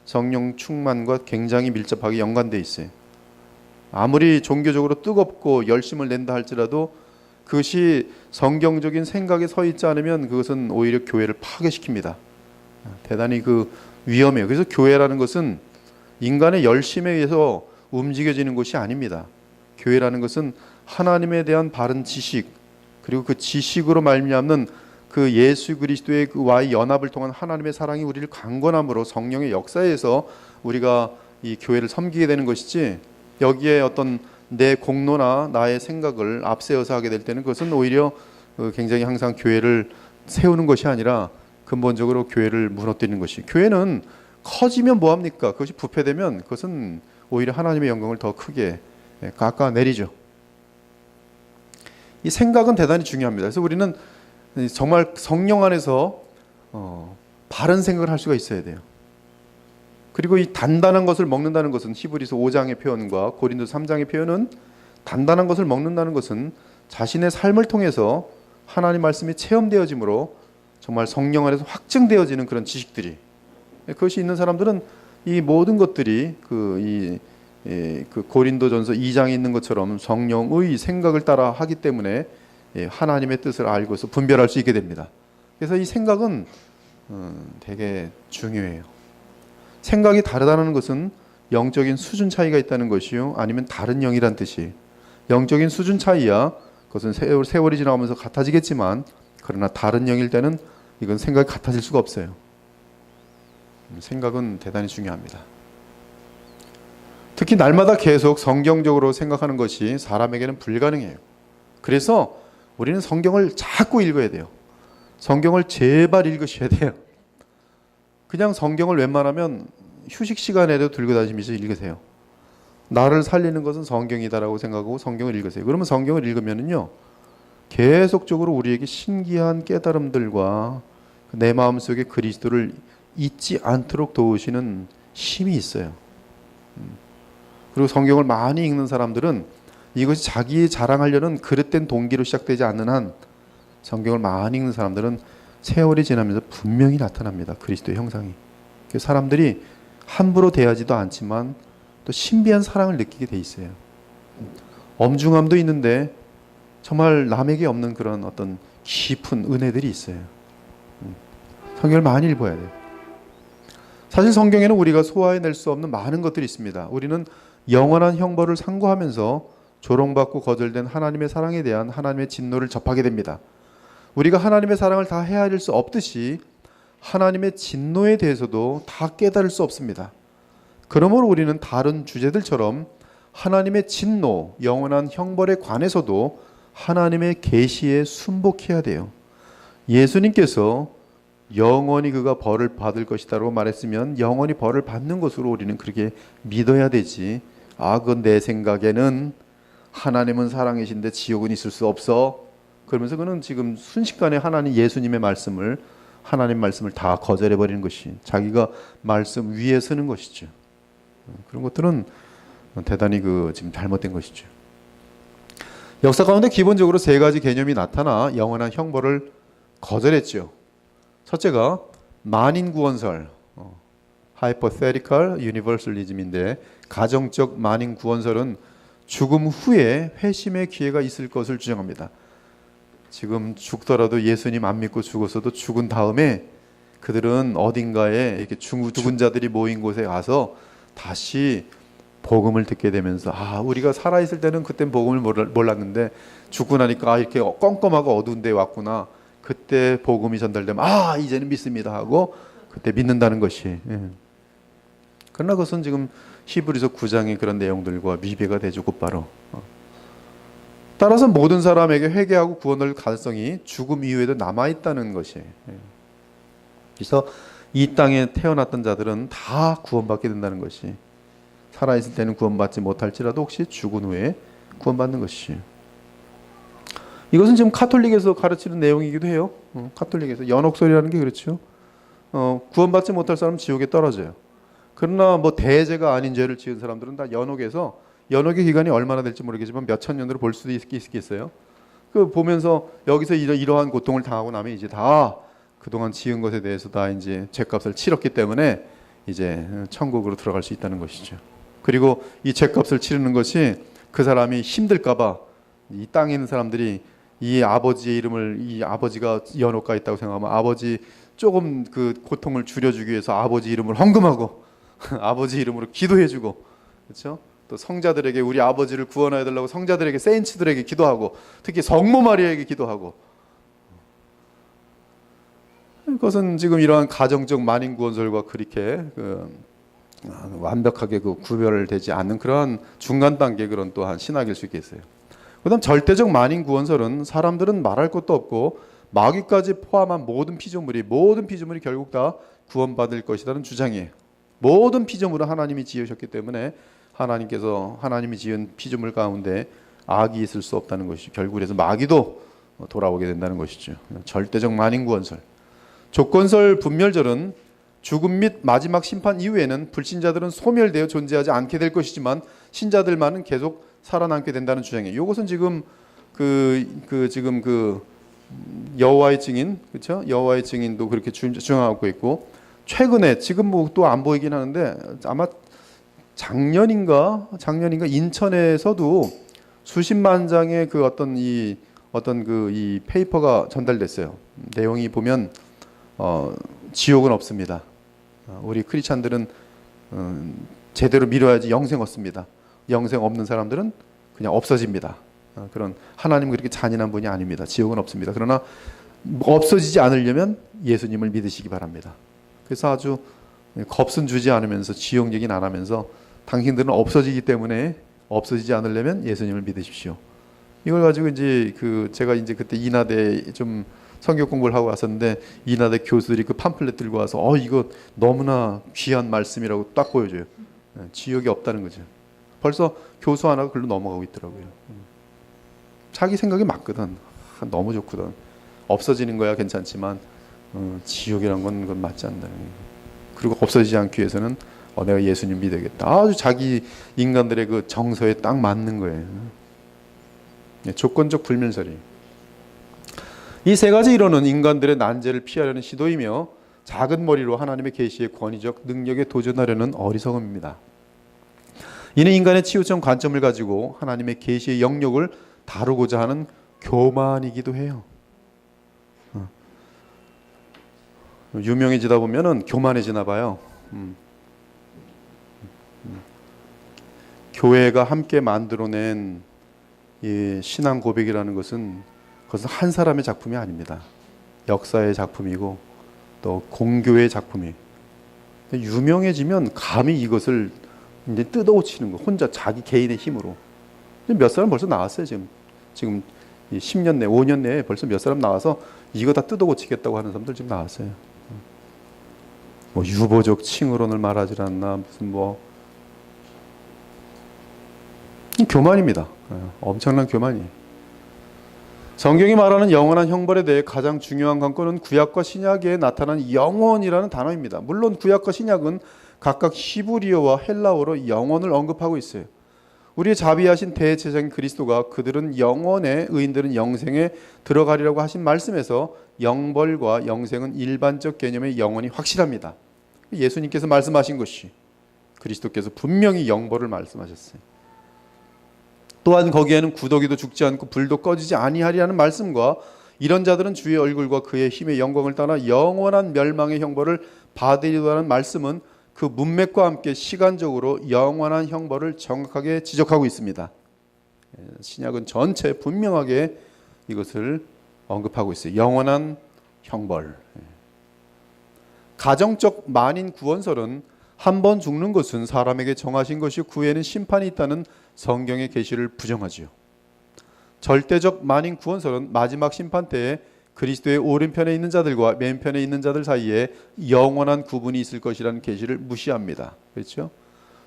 성령 충만과 굉장히 밀접하게 연관되어 있어요. 아무리 종교적으로 뜨겁고 열심을 낸다 할지라도 그것이 성경적인 생각에 서 있지 않으면 그것은 오히려 교회를 파괴시킵니다. 대단히 위험해요. 그래서 교회라는 것은 인간의 열심에 의해서 움직여지는 것이 아닙니다. 교회라는 것은 하나님에 대한 바른 지식, 그리고 그 지식으로 말미암는 그 예수 그리스도의 와의 연합을 통한 하나님의 사랑이 우리를 강건함으로 성령의 역사에서 우리가 이 교회를 섬기게 되는 것이지, 여기에 어떤 내 공로나 나의 생각을 앞세워서 하게 될 때는 그것은 오히려 굉장히 항상 교회를 세우는 것이 아니라 근본적으로 교회를 무너뜨리는 것이. 교회는 커지면 뭐합니까? 그것이 부패되면 그것은 오히려 하나님의 영광을 더 크게 깎아내리죠. 이 생각은 대단히 중요합니다. 그래서 우리는 정말 성령 안에서 바른 생각을 할 수가 있어야 돼요. 그리고 이 단단한 것을 먹는다는 것은 히브리서 5장의 표현과 고린도 3장의 표현은 단단한 것을 먹는다는 것은 자신의 삶을 통해서 하나님 말씀이 체험되어짐으로 정말 성령 안에서 확증되어지는 그런 지식들이, 그것이 있는 사람들은 이 모든 것들이 그 고린도전서 2장에 있는 것처럼 성령의 생각을 따라 하기 때문에 하나님의 뜻을 알고서 분별할 수 있게 됩니다. 그래서 이 생각은 되게 중요해요. 생각이 다르다는 것은 영적인 수준 차이가 있다는 것이요, 아니면 다른 영이란 뜻이. 영적인 수준 차이야 그것은 세월이 지나가면서 같아지겠지만, 그러나 다른 영일 때는 이건 생각이 같아질 수가 없어요. 생각은 대단히 중요합니다. 특히 날마다 계속 성경적으로 생각하는 것이 사람에게는 불가능해요. 그래서 우리는 성경을 자꾸 읽어야 돼요. 성경을 제발 읽으셔야 돼요. 그냥 성경을 웬만하면 휴식 시간에도 들고 다니면서 읽으세요. 나를 살리는 것은 성경이다라고 생각하고 성경을 읽으세요. 그러면 성경을 읽으면은요, 계속적으로 우리에게 신기한 깨달음들과 내 마음속에 그리스도를 잊지 않도록 도우시는 힘이 있어요. 그리고 성경을 많이 읽는 사람들은 이것이 자기 자랑하려는 그릇된 동기로 시작되지 않는 한, 성경을 많이 읽는 사람들은 세월이 지나면서 분명히 나타납니다. 그리스도의 형상이. 사람들이 함부로 대하지도 않지만 또 신비한 사랑을 느끼게 돼 있어요. 엄중함도 있는데 정말 남에게 없는 그런 어떤 깊은 은혜들이 있어요. 성경을 많이 읽어야 돼요. 사실 성경에는 우리가 소화해낼 수 없는 많은 것들이 있습니다. 우리는 영원한 형벌을 상고하면서 조롱받고 거절된 하나님의 사랑에 대한 하나님의 진노를 접하게 됩니다. 우리가 하나님의 사랑을 다 헤아릴 수 없듯이 하나님의 진노에 대해서도 다 깨달을 수 없습니다. 그러므로 우리는 다른 주제들처럼 하나님의 진노, 영원한 형벌에 관해서도 하나님의 계시에 순복해야 돼요. 예수님께서 영원히 그가 벌을 받을 것이다라고 말했으면 영원히 벌을 받는 것으로 우리는 그렇게 믿어야 되지, 그건 내 생각에는 하나님은 사랑이신데 지옥은 있을 수 없어, 그러면서 그는 지금 순식간에 예수님의 말씀을, 하나님 말씀을 다 거절해버리는 것이, 자기가 말씀 위에 서는 것이죠. 그런 것들은 대단히 지금 잘못된 것이죠. 역사 가운데 기본적으로 세 가지 개념이 나타나 영원한 형벌을 거절했죠. 첫째가 만인구원설, Hypothetical Universalism인데, 가정적 만인구원설은 죽음 후에 회심의 기회가 있을 것을 주장합니다. 지금 죽더라도 예수님 안 믿고 죽었어도 죽은 다음에 그들은 어딘가에 이렇게 죽은 자들이 모인 곳에 가서 다시 복음을 듣게 되면서, 우리가 살아있을 때는 그땐 복음을 몰랐는데 죽고 나니까 이렇게 껌껌하고 어두운 데에 왔구나, 그때 복음이 전달되면 이제는 믿습니다 하고 그때 믿는다는 것이. 그러나 그것은 지금 히브리서 9장의 그런 내용들과 위배가 되죠, 곧바로. 따라서 모든 사람에게 회개하고 구원할 가능성이 죽음 이후에도 남아있다는 것이에요. 그래서 이 땅에 태어났던 자들은 다 구원받게 된다는 것이, 살아있을 때는 구원받지 못할지라도 혹시 죽은 후에 구원받는 것이에요. 이것은 지금 카톨릭에서 가르치는 내용이기도 해요. 카톨릭에서 연옥설이라는 게 그렇죠. 구원받지 못할 사람은 지옥에 떨어져요. 그러나 뭐 대죄가 아닌 죄를 지은 사람들은 다 연옥에서, 연옥의 기간이 얼마나 될지 모르겠지만 몇 천 년으로 볼 수도 있겠어요. 그 보면서 여기서 이러한 고통을 당하고 나면 이제 다 그동안 지은 것에 대해서 다 이제 죄값을 치렀기 때문에 이제 천국으로 들어갈 수 있다는 것이죠. 그리고 이 죄값을 치르는 것이 그 사람이 힘들까봐 이 땅에 있는 사람들이 이 아버지의 이름을, 이 아버지가 연옥가 있다고 생각하면 아버지 조금 그 고통을 줄여주기 위해서 아버지 이름을 헌금하고 아버지 이름으로 기도해주고, 그렇죠? 또 성자들에게 우리 아버지를 구원하여 달라고 성자들에게, 세인츠들에게 기도하고, 특히 성모 마리아에게 기도하고. 그것은 지금 이러한 가정적 만인 구원설과 그렇게 완벽하게 구별되지 않는 그러한 중간 단계 그런 또한 신학일 수 있겠어요. 그다음 절대적 만인 구원설은 사람들은 말할 것도 없고 마귀까지 포함한 모든 피조물이 결국 다 구원받을 것이라는 주장이에요. 모든 피조물은 하나님이 지으셨기 때문에 하나님이 지은 피조물 가운데 악이 있을 수 없다는 것이죠. 결국 그래서 마귀도 돌아오게 된다는 것이죠. 절대적 만인 구원설. 조건설 분멸절은 죽음 및 마지막 심판 이후에는 불신자들은 소멸되어 존재하지 않게 될 것이지만 신자들만은 계속 살아남게 된다는 주장이에요. 이것은 지금 여호와의 증인, 그렇죠? 여호와의 증인도 그렇게 주장하고 있고, 최근에 지금 뭐 또 안 보이긴 하는데 아마 작년인가 인천에서도 수십만 장의 이 페이퍼가 전달됐어요. 내용이 보면 지옥은 없습니다. 우리 크리스찬들은 제대로 믿어야지 영생 얻습니다. 영생 없는 사람들은 그냥 없어집니다. 그런 하나님은 그렇게 잔인한 분이 아닙니다. 지옥은 없습니다. 그러나 없어지지 않으려면 예수님을 믿으시기 바랍니다. 그래서 아주 겁은 주지 않으면서 지옥 얘기는 안 하면서 당신들은 없어지기 때문에 없어지지 않으려면 예수님을 믿으십시오. 이걸 가지고 이제 제가 이제 그때 인하대 좀 성경 공부를 하고 왔었는데 인하대 교수들이 그 팜플렛 들고 와서 이거 너무나 귀한 말씀이라고 딱 보여줘요. 지옥이 없다는 거죠. 벌써 교수 하나가 글로 넘어가고 있더라고요. 자기 생각이 맞거든. 너무 좋거든. 없어지는 거야 괜찮지만 지옥이란 건 그건 맞지 않는다는 거예요. 그리고 없어지지 않기 위해서는 내가 예수님 믿어야겠다. 아주 자기 인간들의 그 정서에 딱 맞는 거예요. 조건적 불면설이. 이 세 가지 이론은 인간들의 난제를 피하려는 시도이며 작은 머리로 하나님의 계시의 권위적 능력에 도전하려는 어리석음입니다. 이는 인간의 치우친 관점을 가지고 하나님의 계시의 영역을 다루고자 하는 교만이기도 해요. 유명해지다 보면은 교만해지나 봐요. 교회가 함께 만들어낸 이 신앙 고백이라는 것은 그것은 한 사람의 작품이 아닙니다. 역사의 작품이고 또 공교의 작품이. 유명해지면 감히 이것을 이제 뜯어고치는 거, 혼자 자기 개인의 힘으로. 몇 사람 벌써 나왔어요. 지금 10년 내, 5년 내에 벌써 몇 사람 나와서 이거 다 뜯어고치겠다고 하는 사람들 지금 나왔어요. 뭐 유보적 칭의론을 말하지 않나, 무슨 교만입니다. 엄청난 교만이에요. 성경이 말하는 영원한 형벌에 대해 가장 중요한 관건은 구약과 신약에 나타난 영원이라는 단어입니다. 물론 구약과 신약은 각각 히브리어와 헬라어로 영원을 언급하고 있어요. 우리의 자비하신 대제사장인 그리스도가 그들은 영원에, 의인들은 영생에 들어가리라고 하신 말씀에서 영벌과 영생은 일반적 개념의 영원이 확실합니다. 예수님께서 말씀하신 것이, 그리스도께서 분명히 영벌을 말씀하셨어요. 또한 거기에는 구더기도 죽지 않고 불도 꺼지지 아니하리라는 말씀과 이런 자들은 주의 얼굴과 그의 힘의 영광을 따라 영원한 멸망의 형벌을 받으리라는 말씀은 그 문맥과 함께 시간적으로 영원한 형벌을 정확하게 지적하고 있습니다. 신약은 전체 분명하게 이것을 언급하고 있어요. 영원한 형벌. 가정적 만인 구원설은 한 번 죽는 것은 사람에게 정하신 것이 그 후에는 심판이 있다는 성경의 계시를 부정하지요. 절대적 만인 구원설은 마지막 심판 때에 그리스도의 오른편에 있는 자들과 맨편에 있는 자들 사이에 영원한 구분이 있을 것이라는 계시를 무시합니다. 그렇죠?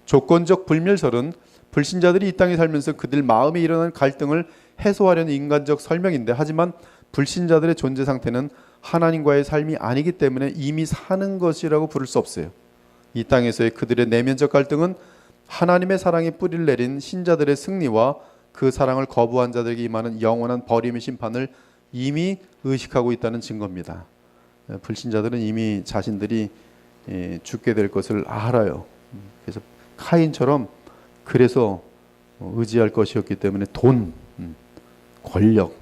조건적 불멸설은 불신자들이 이 땅에 살면서 그들 마음에 일어난 갈등을 해소하려는 인간적 설명인데, 하지만 불신자들의 존재 상태는 하나님과의 삶이 아니기 때문에 이미 사는 것이라고 부를 수 없어요. 이 땅에서의 그들의 내면적 갈등은 하나님의 사랑이 뿌리를 내린 신자들의 승리와 그 사랑을 거부한 자들에게 임하는 영원한 버림의 심판을 이미 의식하고 있다는 증거입니다. 불신자들은 이미 자신들이 죽게 될 것을 알아요. 그래서 카인처럼 그래서 의지할 것이었기 때문에 돈, 권력,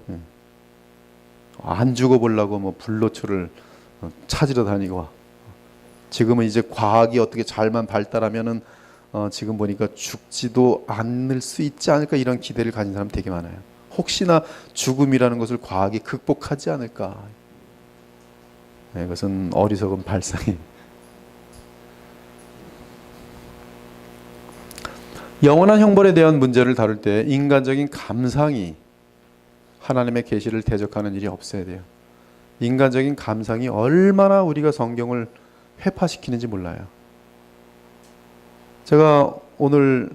안 죽어보려고 뭐 불로초를 찾으러 다니고, 지금은 이제 과학이 어떻게 잘만 발달하면은 지금 보니까 죽지도 않을 수 있지 않을까 이런 기대를 가진 사람 되게 많아요. 혹시나 죽음이라는 것을 과학이 극복하지 않을까. 이것은 어리석은 발상이. 영원한 형벌에 대한 문제를 다룰 때 인간적인 감상이 하나님의 계시를 대적하는 일이 없어야 돼요. 인간적인 감상이 얼마나 우리가 성경을 회파시키는지 몰라요. 제가 오늘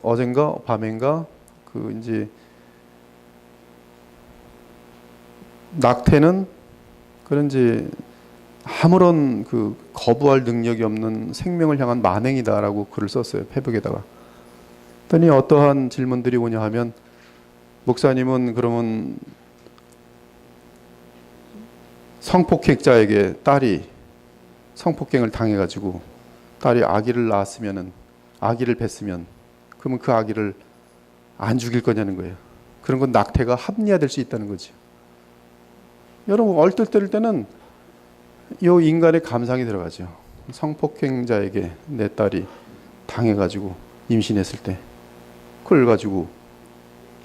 어젠가 밤인가 이제 낙태는 그런지 아무런 거부할 능력이 없는 생명을 향한 만행이다라고 글을 썼어요. 페북에다가. 그랬더니 어떠한 질문들이 오냐 하면, 목사님은 그러면 성폭행자에게 딸이 성폭행을 당해가지고 딸이 아기를 낳았으면은, 아기를 뱄으면, 그러면 그 아기를 안 죽일 거냐는 거예요. 그런 건 낙태가 합리화될 수 있다는 거죠. 여러분, 얼떨떨 때는 이 인간의 감상이 들어가죠. 성폭행자에게 내 딸이 당해가지고 임신했을 때 그걸 가지고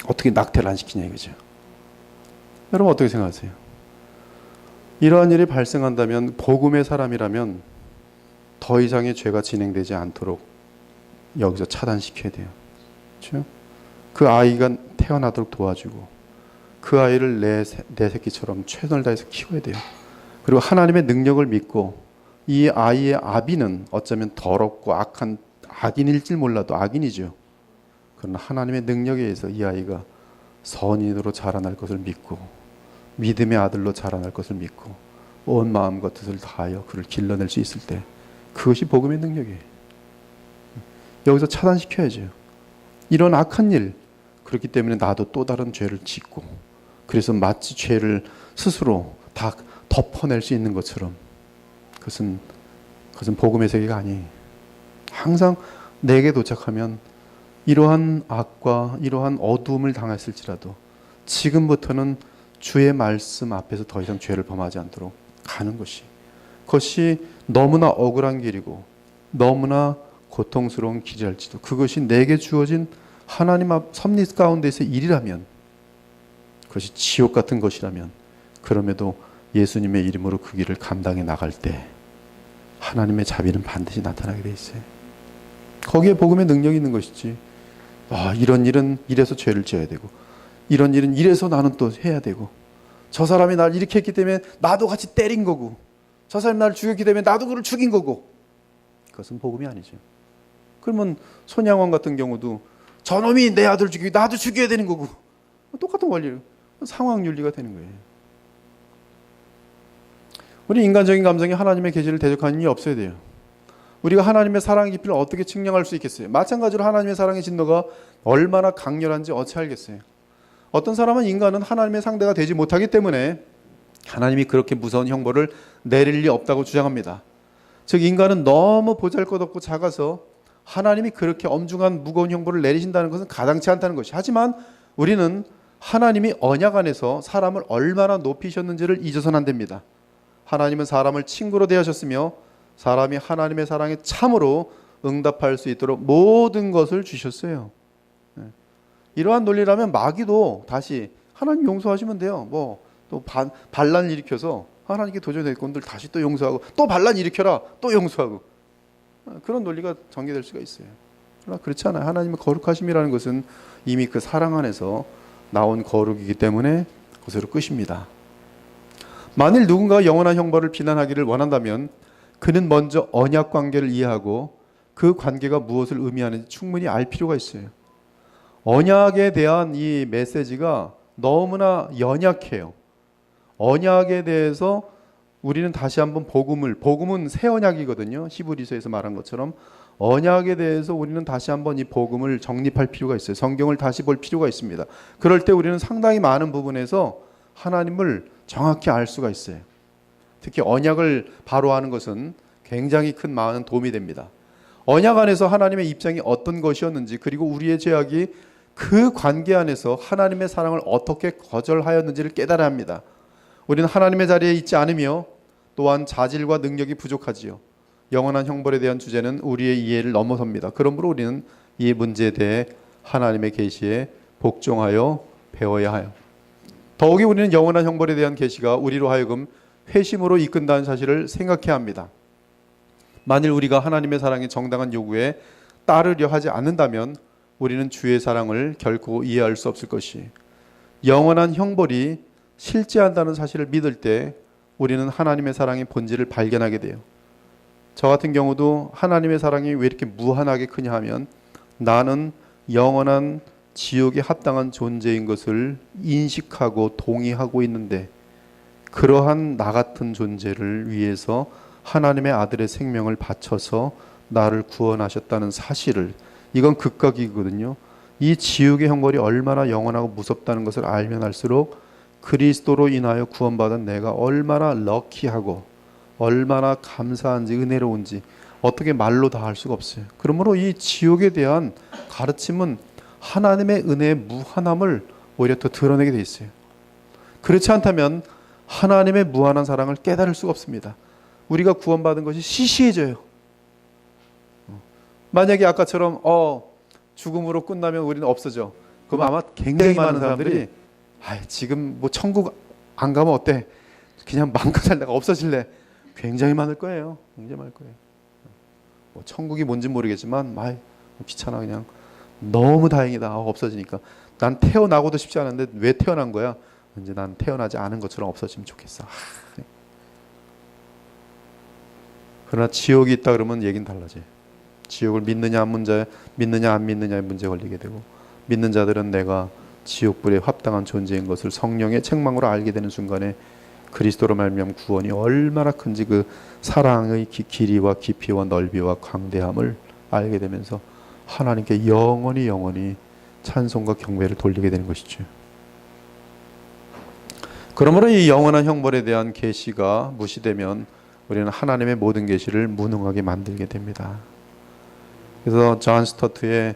어떻게 낙태를 안 시키냐 이거죠. 여러분 어떻게 생각하세요? 이러한 일이 발생한다면 복음의 사람이라면 더 이상의 죄가 진행되지 않도록 여기서 차단시켜야 돼요. 그렇죠? 그 아이가 태어나도록 도와주고 그 아이를 내 새끼처럼 최선을 다해서 키워야 돼요. 그리고 하나님의 능력을 믿고 이 아이의 아비는 어쩌면 더럽고 악한 악인일지 몰라도 악인이죠. 그러나 하나님의 능력에 의해서 이 아이가 선인으로 자라날 것을 믿고 믿음의 아들로 자라날 것을 믿고 온 마음과 뜻을 다하여 그를 길러낼 수 있을 때 그것이 복음의 능력이에요. 여기서 차단시켜야죠. 이런 악한 일, 그렇기 때문에 나도 또 다른 죄를 짓고 그래서 마치 죄를 스스로 다 덮어낼 수 있는 것처럼 그것은 복음의 세계가 아니에요. 항상 내게 도착하면 이러한 악과 이러한 어두움을 당했을지라도 지금부터는 주의 말씀 앞에서 더 이상 죄를 범하지 않도록 가는 것이, 그것이 너무나 억울한 길이고 너무나 고통스러운 길이랄지도 그것이 내게 주어진 하나님 앞 섭리 가운데서 일이라면, 그것이 지옥 같은 것이라면, 그럼에도 예수님의 이름으로 그 길을 감당해 나갈 때 하나님의 자비는 반드시 나타나게 돼 있어요. 거기에 복음의 능력이 있는 것이지, 이런 일은 이래서 죄를 지어야 되고 이런 일은 이래서 나는 또 해야 되고 저 사람이 날 이렇게 했기 때문에 나도 같이 때린 거고 저 사람이 나를 죽였기 때문에 나도 그를 죽인 거고, 그것은 복음이 아니죠. 그러면 손양원 같은 경우도 저놈이 내 아들 죽이고 나도 죽여야 되는 거고 똑같은 원리로 상황윤리가 되는 거예요. 우리 인간적인 감정이 하나님의 계시를 대적하는 일이 없어야 돼요. 우리가 하나님의 사랑의 깊이를 어떻게 측량할 수 있겠어요? 마찬가지로 하나님의 사랑의 진도가 얼마나 강렬한지 어찌 알겠어요? 어떤 사람은 인간은 하나님의 상대가 되지 못하기 때문에 하나님이 그렇게 무서운 형벌을 내릴 리 없다고 주장합니다. 즉 인간은 너무 보잘것없고 작아서 하나님이 그렇게 엄중한 무거운 형벌을 내리신다는 것은 가당치 않다는 것이, 하지만 우리는 하나님이 언약 안에서 사람을 얼마나 높이셨는지를 잊어서는 안 됩니다. 하나님은 사람을 친구로 대하셨으며 사람이 하나님의 사랑에 참으로 응답할 수 있도록 모든 것을 주셨어요. 이러한 논리라면 마귀도 다시 하나님 용서하시면 돼요. 또 반란 일으켜서 하나님께 도저히 될 건들 다시 또 용서하고 또 반란 일으켜라 또 용서하고, 그런 논리가 전개될 수가 있어요. 그러나 그렇지 않아요. 하나님의 거룩하심이라는 것은 이미 그 사랑 안에서 나온 거룩이기 때문에 그것으로 끝입니다. 만일 누군가 영원한 형벌을 비난하기를 원한다면 그는 먼저 언약 관계를 이해하고 그 관계가 무엇을 의미하는지 충분히 알 필요가 있어요. 언약에 대한 이 메시지가 너무나 연약해요. 언약에 대해서 우리는 다시 한번 복음은 새 언약이거든요. 히브리서에서 말한 것처럼 언약에 대해서 우리는 다시 한번 이 복음을 정립할 필요가 있어요. 성경을 다시 볼 필요가 있습니다. 그럴 때 우리는 상당히 많은 부분에서 하나님을 정확히 알 수가 있어요. 특히 언약을 바로 아는 것은 굉장히 큰 많은 도움이 됩니다. 언약 안에서 하나님의 입장이 어떤 것이었는지, 그리고 우리의 죄악이 그 관계 안에서 하나님의 사랑을 어떻게 거절하였는지를 깨달아야 합니다. 우리는 하나님의 자리에 있지 않으며 또한 자질과 능력이 부족하지요. 영원한 형벌에 대한 주제는 우리의 이해를 넘어섭니다. 그러므로 우리는 이 문제에 대해 하나님의 계시에 복종하여 배워야 해요. 더욱이 우리는 영원한 형벌에 대한 계시가 우리로 하여금 회심으로 이끈다는 사실을 생각해야 합니다. 만일 우리가 하나님의 사랑의 정당한 요구에 따르려 하지 않는다면 우리는 주의 사랑을 결코 이해할 수 없을 것이, 영원한 형벌이 실제한다는 사실을 믿을 때 우리는 하나님의 사랑의 본질을 발견하게 돼요. 저 같은 경우도 하나님의 사랑이 왜 이렇게 무한하게 크냐 하면, 나는 영원한 지옥에 합당한 존재인 것을 인식하고 동의하고 있는데, 그러한 나 같은 존재를 위해서 하나님의 아들의 생명을 바쳐서 나를 구원하셨다는 사실을, 이건 극각이거든요. 이 지옥의 형벌이 얼마나 영원하고 무섭다는 것을 알면 알수록 그리스도로 인하여 구원받은 내가 얼마나 럭키하고 얼마나 감사한지, 은혜로운지 어떻게 말로 다 할 수가 없어요. 그러므로 이 지옥에 대한 가르침은 하나님의 은혜의 무한함을 오히려 더 드러내게 돼 있어요. 그렇지 않다면 하나님의 무한한 사랑을 깨달을 수가 없습니다. 우리가 구원받은 것이 시시해져요. 만약에 아까처럼 죽음으로 끝나면 우리는 없어져. 그럼 아마 굉장히 많은 사람들이 지금 뭐 천국 안 가면 어때? 그냥 마음껏 살다가 없어질래? 굉장히 많을 거예요. 굉장히 많을 거예요. 뭐 천국이 뭔지 모르겠지만 귀찮아, 그냥 너무 다행이다, 없어지니까. 난 태어나고도 싶지 않은데 왜 태어난 거야? 이제 난 태어나지 않은 것처럼 없어지면 좋겠어. 그러나 지옥이 있다 그러면 얘기는 달라져요. 지옥을 믿느냐 안 믿느냐의 문제 걸리게 되고, 믿는 자들은 내가 지옥불에 합당한 존재인 것을 성령의 책망으로 알게 되는 순간에 그리스도로 말미암은 구원이 얼마나 큰지, 그 사랑의 길이와 깊이와 넓이와 광대함을 알게 되면서 하나님께 영원히 찬송과 경배를 돌리게 되는 것이죠. 그러므로 이 영원한 형벌에 대한 계시가 무시되면 우리는 하나님의 모든 계시를 무능하게 만들게 됩니다. 그래서 존 스토트의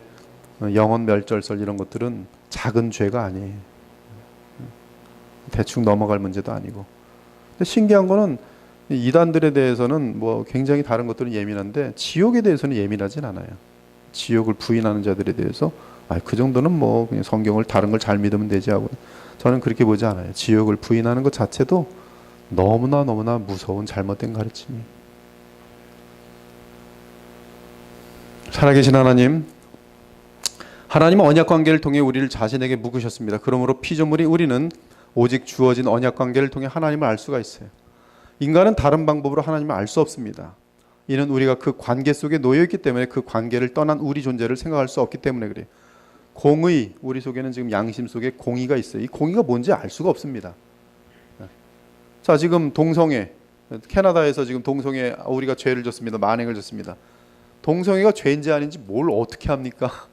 영혼 멸절설, 이런 것들은 작은 죄가 아니에요. 대충 넘어갈 문제도 아니고. 근데 신기한 거는 이단들에 대해서는 뭐 굉장히 다른 것들은 예민한데 지옥에 대해서는 예민하진 않아요. 지옥을 부인하는 자들에 대해서 그 정도는 뭐 그냥 성경을 다른 걸 잘 믿으면 되지 하고, 저는 그렇게 보지 않아요. 지옥을 부인하는 것 자체도 너무나 무서운 잘못된 가르침이. 살아계신 하나님은 언약 관계를 통해 우리를 자신에게 묶으셨습니다. 그러므로 피조물이 우리는 오직 주어진 언약 관계를 통해 하나님을 알 수가 있어요. 인간은 다른 방법으로 하나님을 알 수 없습니다. 이는 우리가 그 관계 속에 놓여있기 때문에, 그 관계를 떠난 우리 존재를 생각할 수 없기 때문에 그래요. 공의, 우리 속에는 지금 양심 속에 공의가 있어요. 이 공의가 뭔지 알 수가 없습니다. 자, 지금 동성애, 캐나다에서 지금 동성애, 우리가 죄를 졌습니다. 만행을 졌습니다. 동성애가 죄인지 아닌지 뭘 어떻게 합니까?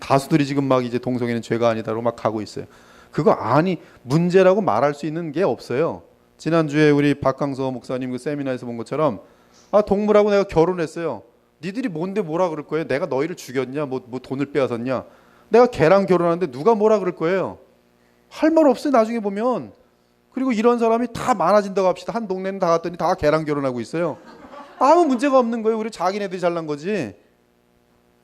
다수들이 지금 이제 동성애는 죄가 아니다라고 막 가고 있어요. 그거 문제라고 말할 수 있는 게 없어요. 지난주에 우리 박강서 목사님 그 세미나에서 본 것처럼, 동물하고 내가 결혼했어요. 니들이 뭔데 뭐라 그럴 거예요? 내가 너희를 죽였냐? 뭐 돈을 빼앗았냐? 내가 걔랑 결혼하는데 누가 뭐라 그럴 거예요? 할 말 없어요, 나중에 보면. 그리고 이런 사람이 다 많아진다고 합시다. 한 동네는 다 갔더니 다 걔랑 결혼하고 있어요. 아무 문제가 없는 거예요. 우리 자기네들이 잘난 거지.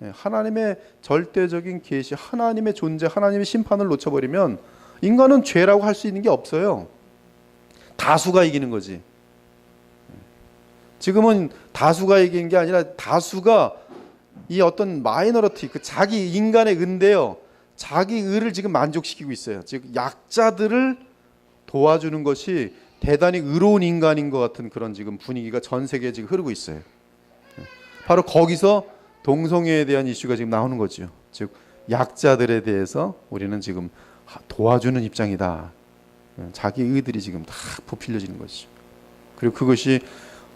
하나님의 절대적인 계시, 하나님의 존재, 하나님의 심판을 놓쳐버리면 인간은 죄라고 할 수 있는 게 없어요. 다수가 이기는 거지. 지금은 다수가 이기는 게 아니라 다수가 이 어떤 마이너리티, 그 자기 인간의 은데요, 자기 의를 지금 만족시키고 있어요. 즉 약자들을 도와주는 것이 대단히 의로운 인간인 것 같은 그런 지금 분위기가 전 세계에 지금 흐르고 있어요. 바로 거기서 동성애에 대한 이슈가 지금 나오는 거죠. 즉 약자들에 대해서 우리는 지금 도와주는 입장이다. 자기 의들이 지금 다 부풀려지는 것이죠. 그리고 그것이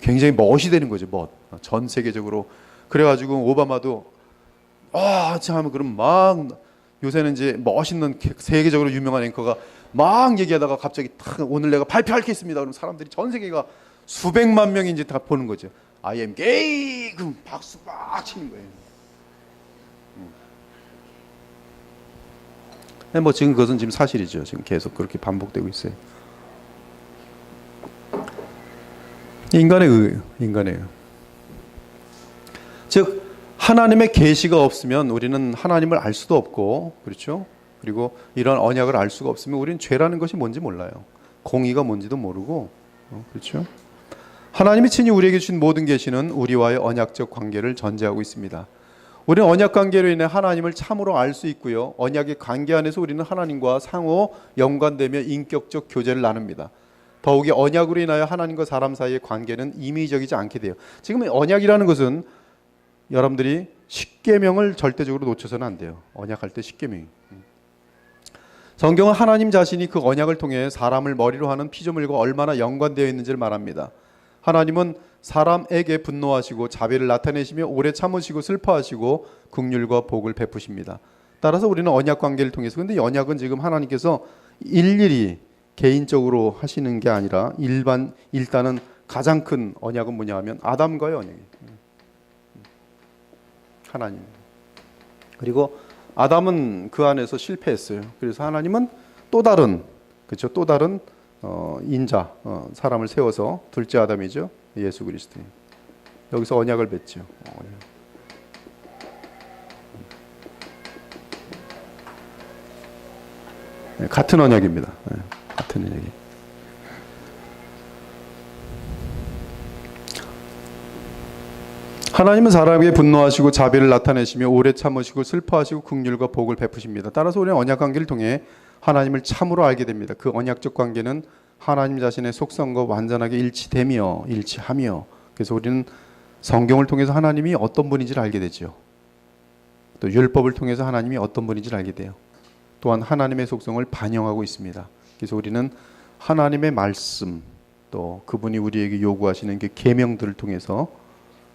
굉장히 멋이 되는 거죠. 전 세계적으로. 그래가지고 오바마도 참 그럼 막 요새는 이제 멋있는 세계적으로 유명한 앵커가 막 얘기하다가 갑자기 탁 오늘 내가 발표할 게 있습니다. 그럼 사람들이 전 세계가 수백만 명이 이제 다 보는 거죠. I am gay. 그럼 박수 막 치는 거예요. 뭐 지금 그것은 지금 사실이죠. 지금 계속 그렇게 반복되고 있어요. 인간의 의예요. 즉 하나님의 계시가 없으면 우리는 하나님을 알 수도 없고, 그렇죠? 그리고 이런 언약을 알 수가 없으면 우리는 죄라는 것이 뭔지 몰라요. 공의가 뭔지도 모르고, 그렇죠? 하나님이 친히 우리에게 주신 모든 계시는 우리와의 언약적 관계를 전제하고 있습니다. 우리는 언약 관계로 인해 하나님을 참으로 알 수 있고요. 언약의 관계 안에서 우리는 하나님과 상호 연관되며 인격적 교제를 나눕니다. 더욱이 언약으로 인하여 하나님과 사람 사이의 관계는 임의적이지 않게 돼요. 지금 언약이라는 것은 여러분들이 십계명을 절대적으로 놓쳐서는 안 돼요. 언약할 때 십계명이. 성경은 하나님 자신이 그 언약을 통해 사람을 머리로 하는 피조물과 얼마나 연관되어 있는지를 말합니다. 하나님은 사람에게 분노하시고 자비를 나타내시며 오래 참으시고 슬퍼하시고 긍휼과 복을 베푸십니다. 따라서 우리는 언약 관계를 통해서, 근데 언약은 지금 하나님께서 일일이 개인적으로 하시는 게 아니라 일단은 가장 큰 언약은 뭐냐 하면 아담과의 언약이에요. 하나님. 그리고 아담은 그 안에서 실패했어요. 그래서 하나님은 또 다른 인자, 사람을 세워서 둘째 아담이죠. 예수 그리스도. 여기서 언약을 맺죠. 같은 언약입니다. 같은 언약이. 하나님은 사람에게 분노하시고 자비를 나타내시며 오래 참으시고 슬퍼하시고 긍휼과 복을 베푸십니다. 따라서 우리는 언약 관계를 통해 하나님을 참으로 알게 됩니다. 그 언약적 관계는 하나님 자신의 속성과 완전하게 일치하며, 그래서 우리는 성경을 통해서 하나님이 어떤 분인지를 알게 되죠. 또 율법을 통해서 하나님이 어떤 분인지를 알게 돼요. 또한 하나님의 속성을 반영하고 있습니다. 그래서 우리는 하나님의 말씀, 또 그분이 우리에게 요구하시는 그 계명들을 통해서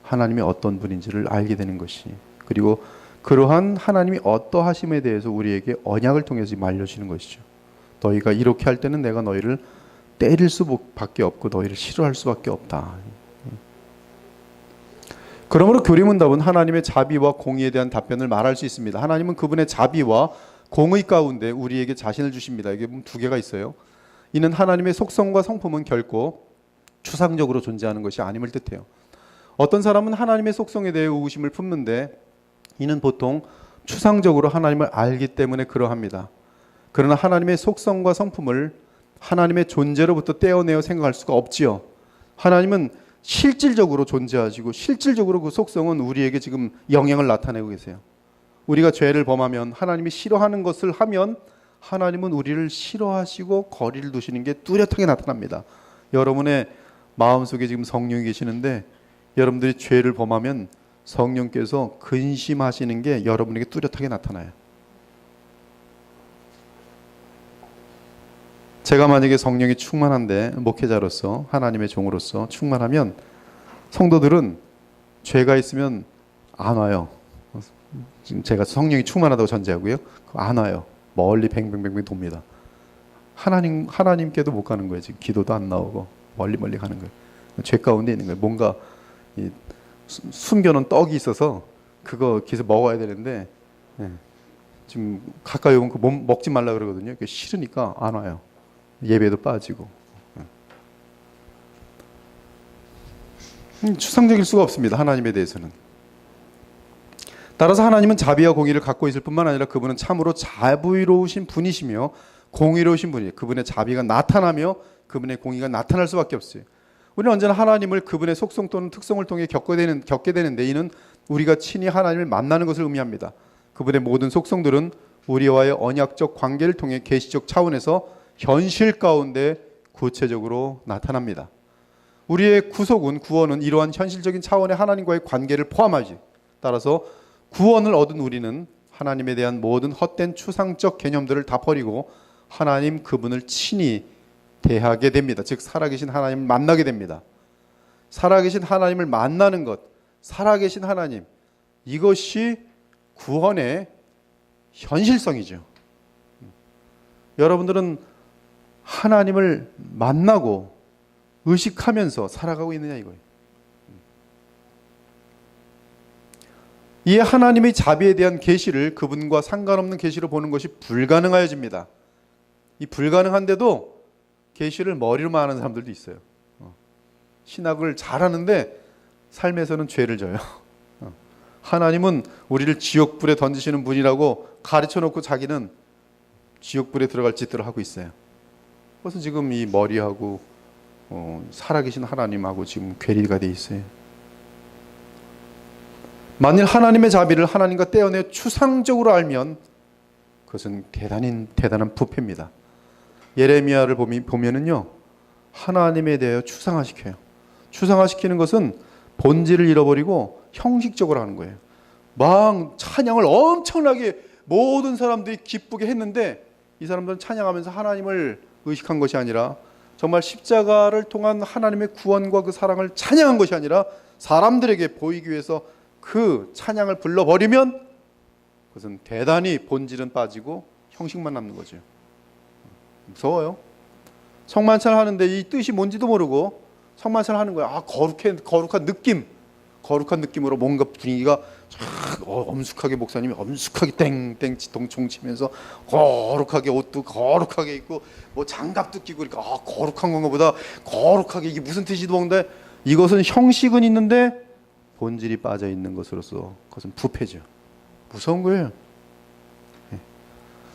하나님이 어떤 분인지를 알게 되는 것이, 그리고 그러한 하나님이 어떠하심에 대해서 우리에게 언약을 통해서 알려주시는 것이죠. 너희가 이렇게 할 때는 내가 너희를 때릴 수밖에 없고 너희를 싫어할 수밖에 없다. 그러므로 교리문답은 하나님의 자비와 공의에 대한 답변을 말할 수 있습니다. 하나님은 그분의 자비와 공의 가운데 우리에게 자신을 주십니다. 이게 두 개가 있어요. 이는 하나님의 속성과 성품은 결코 추상적으로 존재하는 것이 아님을 뜻해요. 어떤 사람은 하나님의 속성에 대해 의구심을 품는데 이는 보통 추상적으로 하나님을 알기 때문에 그러합니다. 그러나 하나님의 속성과 성품을 하나님의 존재로부터 떼어내어 생각할 수가 없지요. 하나님은 실질적으로 존재하시고 실질적으로 그 속성은 우리에게 지금 영향을 나타내고 계세요. 우리가 죄를 범하면, 하나님이 싫어하는 것을 하면 하나님은 우리를 싫어하시고 거리를 두시는 게 뚜렷하게 나타납니다. 여러분의 마음속에 지금 성령이 계시는데 여러분들이 죄를 범하면 성령께서 근심하시는 게 여러분에게 뚜렷하게 나타나요. 제가 만약에 성령이 충만한데 목회자로서 하나님의 종으로서 충만하면 성도들은 죄가 있으면 안 와요. 지금 제가 성령이 충만하다고 전제하고요. 안 와요. 멀리 뱅뱅뱅뱅 돕니다. 하나님께도 못 가는 거예요. 지금 기도도 안 나오고 멀리 가는 거예요. 죄 가운데 있는 거예요. 뭔가 숨겨놓은 떡이 있어서 그거 계속 먹어야 되는데 지금 가까이 오면 그거 먹지 말라 그러거든요. 싫으니까 안 와요. 예배도 빠지고. 추상적일 수가 없습니다. 하나님에 대해서는. 따라서 하나님은 자비와 공의를 갖고 있을 뿐만 아니라 그분은 참으로 자비로우신 분이시며 공의로우신 분이에요. 그분의 자비가 나타나며 그분의 공의가 나타날 수밖에 없어요. 우리는 언제나 하나님을 그분의 속성 또는 특성을 통해 겪게 되는데 이는 우리가 친히 하나님을 만나는 것을 의미합니다. 그분의 모든 속성들은 우리와의 언약적 관계를 통해 계시적 차원에서 현실 가운데 구체적으로 나타납니다. 우리의 구원은 이러한 현실적인 차원의 하나님과의 관계를 포함하지. 따라서 구원을 얻은 우리는 하나님에 대한 모든 헛된 추상적 개념들을 다 버리고 하나님 그분을 친히 대하게 됩니다. 즉 살아계신 하나님을 만나게 됩니다. 살아계신 하나님을 만나는 것, 살아계신 하나님, 이것이 구원의 현실성이죠. 여러분들은 하나님을 만나고 의식하면서 살아가고 있느냐 이거예요. 이 하나님의 자비에 대한 계시를 그분과 상관없는 계시로 보는 것이 불가능하여집니다. 이 불가능한데도 계시를 머리로만 아는 사람들도 있어요. 신학을 잘하는데 삶에서는 죄를 져요. 하나님은 우리를 지옥불에 던지시는 분이라고 가르쳐 놓고 자기는 지옥불에 들어갈 짓들을 하고 있어요. 그래서 지금 이 머리하고 살아계신 하나님하고 지금 괴리가 돼 있어요. 만일 하나님의 자비를 하나님과 떼어내 추상적으로 알면 그것은 대단한 부패입니다. 예레미야를 보면은요, 하나님에 대하여 추상화시켜요. 추상화시키는 것은 본질을 잃어버리고 형식적으로 하는 거예요. 막 찬양을 엄청나게 모든 사람들이 기쁘게 했는데 이 사람들은 찬양하면서 하나님을 의식한 것이 아니라 정말 십자가를 통한 하나님의 구원과 그 사랑을 찬양한 것이 아니라 사람들에게 보이기 위해서 그 찬양을 불러버리면 그것은 대단히 본질은 빠지고 형식만 남는 거죠. 무서워요. 성만찬을 하는데 이 뜻이 뭔지도 모르고 성만찬을 하는 거야. 거룩한 느낌으로 뭔가 분위기가 엄숙하게 목사님이 엄숙하게 땡땡 지통총 치면서 거룩하게 옷도 거룩하게 입고 뭐 장갑도 끼고 그러니까 거룩한 건가 보다. 거룩하게 이게 무슨 뜻이도 모르는데 이것은 형식은 있는데 본질이 빠져 있는 것으로서 그것은 부패죠. 무서운 거예요.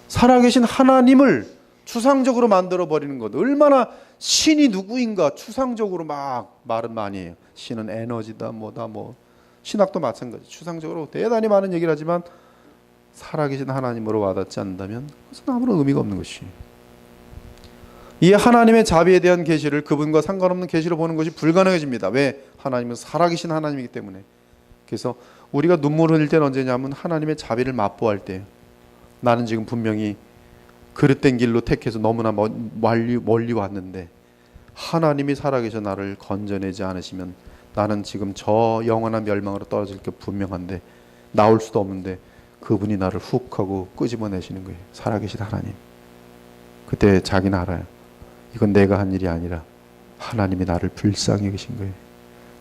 살아계신 하나님을 추상적으로 만들어 버리는 것, 얼마나 신이 누구인가 추상적으로 막 말은 많이 해요. 신은 에너지다 뭐다 뭐 신학도 마찬가지. 추상적으로 대단히 많은 얘기를 하지만 살아계신 하나님으로 와닿지 않는다면 그것은 아무런 의미가 없는 것이. 이 하나님의 자비에 대한 계시를 그분과 상관없는 계시로 보는 것이 불가능해집니다. 왜? 하나님은 살아계신 하나님이기 때문에. 그래서 우리가 눈물 흘릴 때는 언제냐면 하나님의 자비를 맛보할 때, 나는 지금 분명히 그릇된 길로 택해서 너무나 멀리 왔는데 하나님이 살아계셔 나를 건져내지 않으시면 나는 지금 저 영원한 멸망으로 떨어질 게 분명한데 나올 수도 없는데 그분이 나를 훅 하고 끄집어내시는 거예요. 살아계신 하나님. 그때 자기는 알아요. 이건 내가 한 일이 아니라 하나님이 나를 불쌍히 여기신 거예요.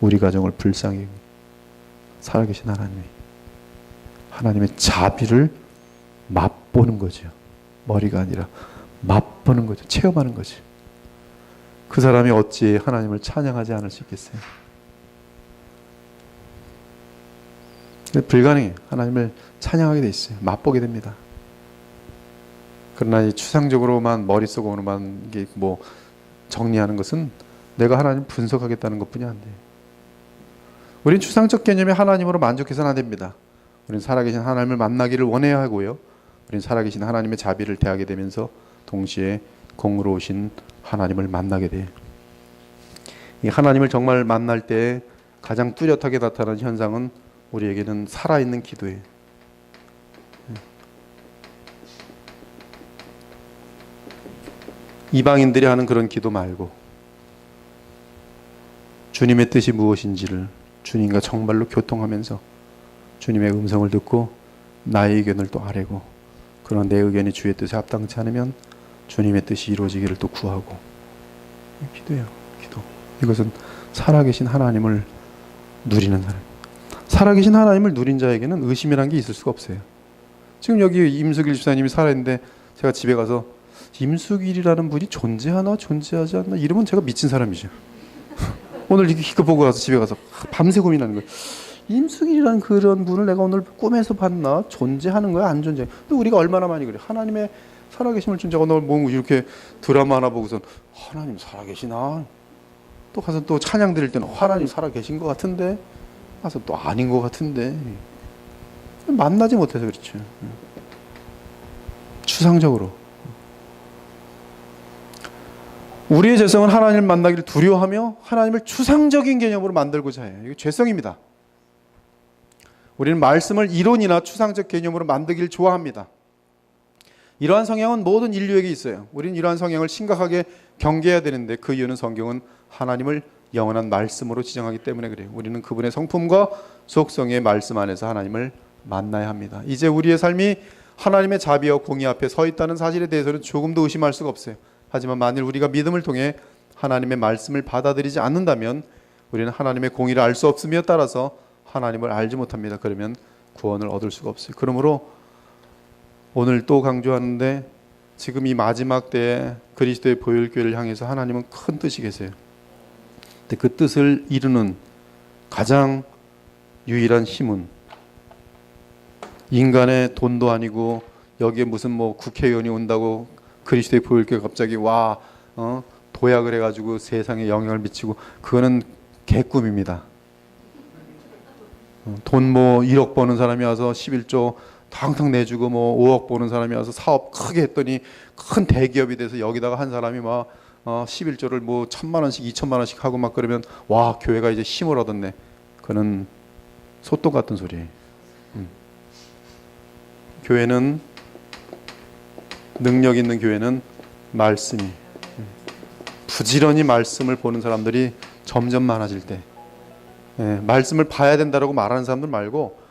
우리 가정을 불쌍히 여기신 살아계신 하나님의 자비를 맛보는 거죠. 머리가 아니라 맛보는 거죠. 체험하는 거죠. 그 사람이 어찌 하나님을 찬양하지 않을 수 있겠어요? 불가능해요. 하나님을 찬양하게 돼 있어요. 맛보게 됩니다. 그러나 이 추상적으로만 머릿속으로만 이게 뭐 정리하는 것은 내가 하나님 분석하겠다는 것뿐이 안 돼요. 우린 추상적 개념의 하나님으로 만족해서는 안 됩니다. 우린 살아계신 하나님을 만나기를 원해야 하고요. 우린 살아계신 하나님의 자비를 대하게 되면서 동시에 공의로우신 하나님을 만나게 돼요. 이 하나님을 정말 만날 때 가장 뚜렷하게 나타나는 현상은 우리에게는 살아있는 기도예요. 이방인들이 하는 그런 기도 말고 주님의 뜻이 무엇인지를 주님과 정말로 교통하면서 주님의 음성을 듣고 나의 의견을 또 아뢰고, 그런 내 의견이 주의 뜻에 합당치 않으면 주님의 뜻이 이루어지기를 또 구하고. 기도예요. 기도. 이것은 살아계신 하나님을 누리는 사람. 살아계신 하나님을 누린 자에게는 의심이라는 게 있을 수가 없어요. 지금 여기 임수길 집사님이 살아있는데 제가 집에 가서 임수길이라는 분이 존재하나 존재하지 않나 이러면 제가 미친 사람이죠. 오늘 이거 보고 가서 집에 가서 밤새 고민하는 거예요. 임수길이라는 그런 분을 내가 오늘 꿈에서 봤나? 존재하는 거야? 안 존재? 근데 우리가 얼마나 많이 그래. 하나님의 살아계심을 존재하고 오늘 뭐 이렇게 드라마 하나 보고선 하나님 살아계시나? 또 가서 또 찬양 드릴 때는 하나님 살아계신 것 같은데 가서 또 아닌 것 같은데 만나지 못해서 그렇죠. 추상적으로. 우리의 죄성은 하나님을 만나기를 두려워하며 하나님을 추상적인 개념으로 만들고자 해요. 이거 죄성입니다. 우리는 말씀을 이론이나 추상적 개념으로 만들기를 좋아합니다. 이러한 성향은 모든 인류에게 있어요. 우리는 이러한 성향을 심각하게 경계해야 되는데 그 이유는 성경은 하나님을 영원한 말씀으로 지정하기 때문에 그래요. 우리는 그분의 성품과 속성의 말씀 안에서 하나님을 만나야 합니다. 이제 우리의 삶이 하나님의 자비와 공의 앞에 서 있다는 사실에 대해서는 조금도 의심할 수가 없어요. 하지만 만일 우리가 믿음을 통해 하나님의 말씀을 받아들이지 않는다면 우리는 하나님의 공의를 알 수 없으며 따라서 하나님을 알지 못합니다. 그러면 구원을 얻을 수가 없어요. 그러므로 오늘 또 강조하는데 지금 이 마지막 때에 그리스도의 보혈교회를 향해서 하나님은 큰 뜻이 계세요. 근데 그 뜻을 이루는 가장 유일한 힘은 인간의 돈도 아니고 여기에 무슨 뭐 국회의원이 온다고 그리스도의 보혈교회 갑자기 도약을 해가지고 세상에 영향을 미치고 그거는 개꿈입니다. 돈 뭐 1억 버는 사람이 와서 11조 탕탕 내주고 뭐 5억 버는 사람이 와서 사업 크게 했더니 큰 대기업이 돼서 여기다가 한 사람이 막 11조를 뭐 1,000만 원씩 2,000만 원씩 하고 막 그러면 와 교회가 이제 힘을 얻었네. 그는 소똥 같은 소리예요. 교회는 능력 있는 교회는 말씀이 부지런히 말씀을 보는 사람들이 점점 많아질 때 말씀을 봐야 된다라고 말하는 사람들 말고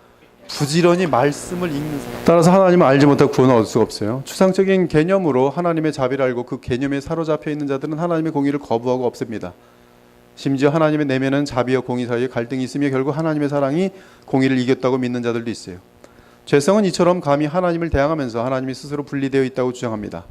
부지런히 말씀을 읽는 사람. 따라서 하나님을 알지 못하고 구원을 얻을 수가 없어요. 추상적인 개념으로 하나님의 자비를 알고 그 개념에 사로잡혀 있는 자들은 하나님의 공의를 거부하고 없앱니다. 심지어 하나님의 내면은 자비와 공의 사이에 갈등이 있으며 결국 하나님의 사랑이 공의를 이겼다고 믿는 자들도 있어요. 죄성은 이처럼 감히 하나님을 대항하면서 하나님이 스스로 분리되어 있다고 주장합니다.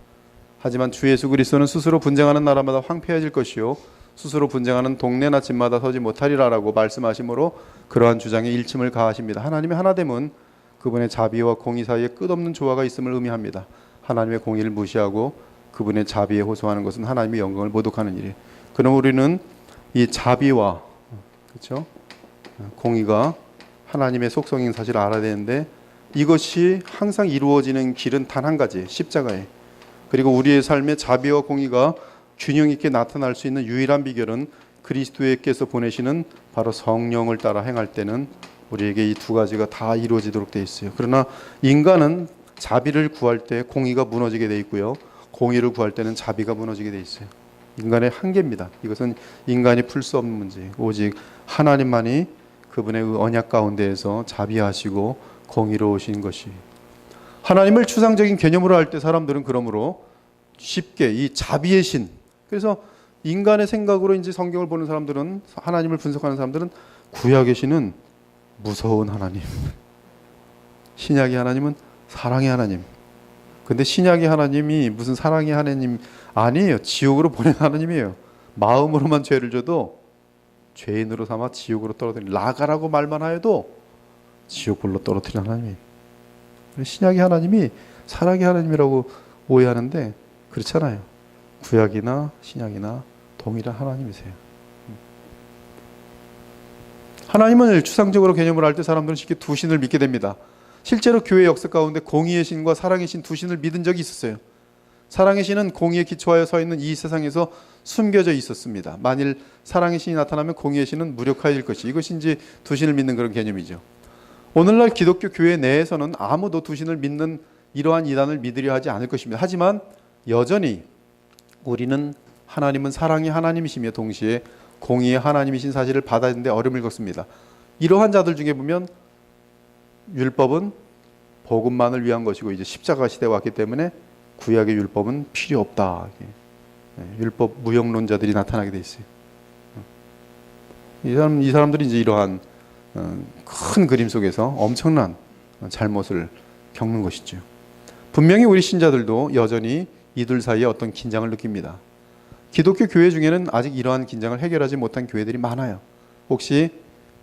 하지만 주 예수 그리스도는 스스로 분쟁하는 나라마다 황폐해질 것이요 스스로 분쟁하는 동네나 집마다 서지 못하리라라고 말씀하시므로 그러한 주장에 일침을 가하십니다. 하나님의 하나됨은 그분의 자비와 공의 사이에 끝없는 조화가 있음을 의미합니다. 하나님의 공의를 무시하고 그분의 자비에 호소하는 것은 하나님의 영광을 모독하는 일이에요. 그럼 우리는 이 자비와 그렇죠? 공의가 하나님의 속성인 사실을 알아야 되는데 이것이 항상 이루어지는 길은 단 한 가지, 십자가예요. 그리고 우리의 삶의 자비와 공의가 균형 있게 나타날 수 있는 유일한 비결은 그리스도께서 보내시는 바로 성령을 따라 행할 때는 우리에게 이 두 가지가 다 이루어지도록 되어 있어요. 그러나 인간은 자비를 구할 때 공의가 무너지게 되어 있고요. 공의를 구할 때는 자비가 무너지게 되어 있어요. 인간의 한계입니다. 이것은 인간이 풀 수 없는 문제예요. 오직 하나님만이 그분의 그 언약 가운데에서 자비하시고 공의로우신 것이. 하나님을 추상적인 개념으로 할 때 사람들은 그러므로 쉽게 이 자비의 신. 그래서 인간의 생각으로 이제 성경을 보는 사람들은 하나님을 분석하는 사람들은 구약의 신은 무서운 하나님. 신약의 하나님은 사랑의 하나님. 근데 신약의 하나님이 무슨 사랑의 하나님 아니에요. 지옥으로 보낸 하나님이에요. 마음으로만 죄를 져도 죄인으로 삼아 지옥으로 떨어뜨리는 라가라고 말만 하여도 지옥불로 떨어뜨리는 하나님이에요. 신약의 하나님이 사랑의 하나님이라고 오해하는데 그렇잖아요. 구약이나 신약이나 동일한 하나님이세요. 하나님을 추상적으로 개념을 할 때 사람들은 쉽게 두 신을 믿게 됩니다. 실제로 교회 역사 가운데 공의의 신과 사랑의 신 두 신을 믿은 적이 있었어요. 사랑의 신은 공의에 기초하여 서 있는 이 세상에서 숨겨져 있었습니다. 만일 사랑의 신이 나타나면 공의의 신은 무력화해질 것이, 이것이 이제 두 신을 믿는 그런 개념이죠. 오늘날 기독교 교회 내에서는 아무도 두 신을 믿는 이러한 이단을 믿으려 하지 않을 것입니다. 하지만 여전히 우리는 하나님은 사랑의 하나님이시며 동시에 공의의 하나님이신 사실을 받아들이는데 어려움을 겪습니다. 이러한 자들 중에 보면 율법은 복음만을 위한 것이고 이제 십자가 시대가 왔기 때문에 구약의 율법은 필요 없다. 율법 무용론자들이 나타나게 돼 있어요. 이 사람들이 이제 이러한 큰 그림 속에서 엄청난 잘못을 겪는 것이죠. 분명히 우리 신자들도 여전히 이들 사이에 어떤 긴장을 느낍니다. 기독교 교회 중에는 아직 이러한 긴장을 해결하지 못한 교회들이 많아요. 혹시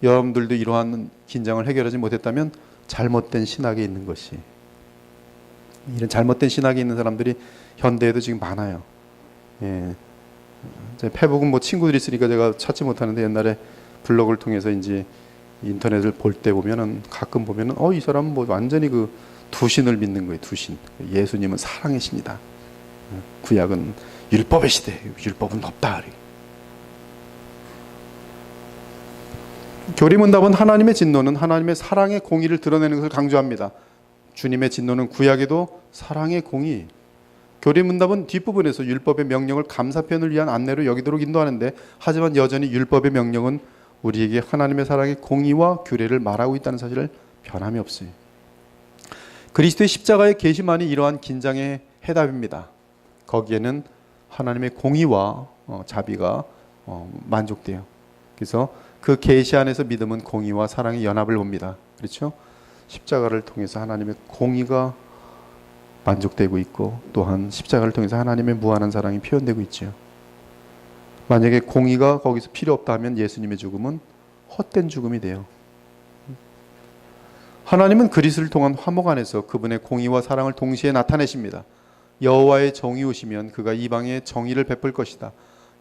여러분들도 이러한 긴장을 해결하지 못했다면 잘못된 신학에 있는 것이, 이런 잘못된 신학에 있는 사람들이 현대에도 지금 많아요. 예. 페북은 뭐 친구들이 있으니까 제가 찾지 못하는데 옛날에 블로그를 통해서 이제 인터넷을 볼 때 보면은 가끔 보면은 이 사람은 뭐 완전히 그 두 신을 믿는 거예요. 두 신. 예수님은 사랑의 신이다. 구약은 율법의 시대. 율법은 없다. 교리문답은 하나님의 진노는 하나님의 사랑의 공의를 드러내는 것을 강조합니다. 주님의 진노는 구약에도 사랑의 공의. 교리문답은 뒷부분에서 율법의 명령을 감사편을 위한 안내로 여기도록 인도하는데, 하지만 여전히 율법의 명령은 우리에게 하나님의 사랑의 공의와 규례를 말하고 있다는 사실을 변함이 없어요. 그리스도의 십자가의 계시만이 이러한 긴장의 해답입니다. 거기에는 하나님의 공의와 자비가 만족돼요. 그래서 그 계시 안에서 믿음은 공의와 사랑의 연합을 봅니다. 그렇죠? 십자가를 통해서 하나님의 공의가 만족되고 있고, 또한 십자가를 통해서 하나님의 무한한 사랑이 표현되고 있죠. 만약에 공의가 거기서 필요 없다 하면 예수님의 죽음은 헛된 죽음이 돼요. 하나님은 그리스도를 통한 화목 안에서 그분의 공의와 사랑을 동시에 나타내십니다. 여호와의 종이 오시면 그가 이방에 정의를 베풀 것이다.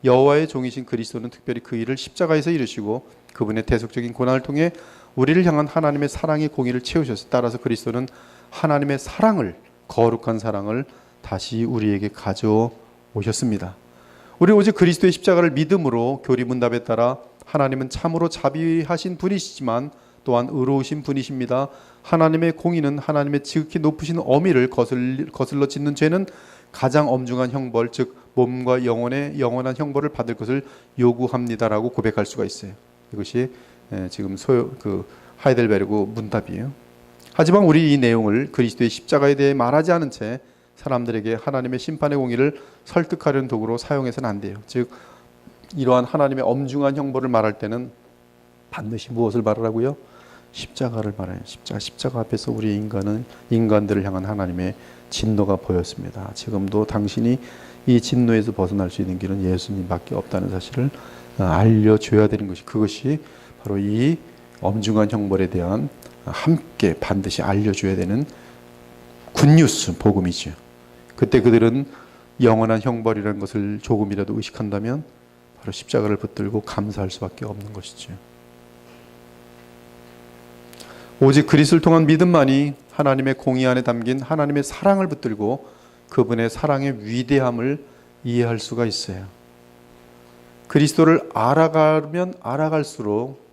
여호와의 종이신 그리스도는 특별히 그 일을 십자가에서 이루시고 그분의 대속적인 고난을 통해 우리를 향한 하나님의 사랑의 공의를 채우셨어요. 따라서 그리스도는 하나님의 사랑을, 거룩한 사랑을 다시 우리에게 가져오 오셨습니다. 우리 오직 그리스도의 십자가를 믿음으로 교리문답에 따라 하나님은 참으로 자비하신 분이시지만 또한 의로우신 분이십니다. 하나님의 공의는 하나님의 지극히 높으신 어미를 거슬러 짓는 죄는 가장 엄중한 형벌, 즉 몸과 영혼의 영원한 형벌을 받을 것을 요구합니다라고 고백할 수가 있어요. 이것이 지금 하이델베르그 문답이에요. 하지만 우리 이 내용을 그리스도의 십자가에 대해 말하지 않은 채 사람들에게 하나님의 심판의 공의를 설득하려는 도구로 사용해서는 안 돼요. 즉 이러한 하나님의 엄중한 형벌을 말할 때는 반드시 무엇을 말하라고요? 십자가를 말해요. 십자가 앞에서 우리 인간들을 향한 하나님의 진노가 보였습니다. 지금도 당신이 이 진노에서 벗어날 수 있는 길은 예수님밖에 없다는 사실을 알려줘야 되는 것이, 그것이 바로 이 엄중한 형벌에 대한 함께 반드시 알려줘야 되는 굿뉴스, 복음이죠. 그때 그들은 영원한 형벌이라는 것을 조금이라도 의식한다면 바로 십자가를 붙들고 감사할 수밖에 없는 것이죠. 오직 그리스도를 통한 믿음만이 하나님의 공의 안에 담긴 하나님의 사랑을 붙들고 그분의 사랑의 위대함을 이해할 수가 있어요. 그리스도를 알아가면 알아갈수록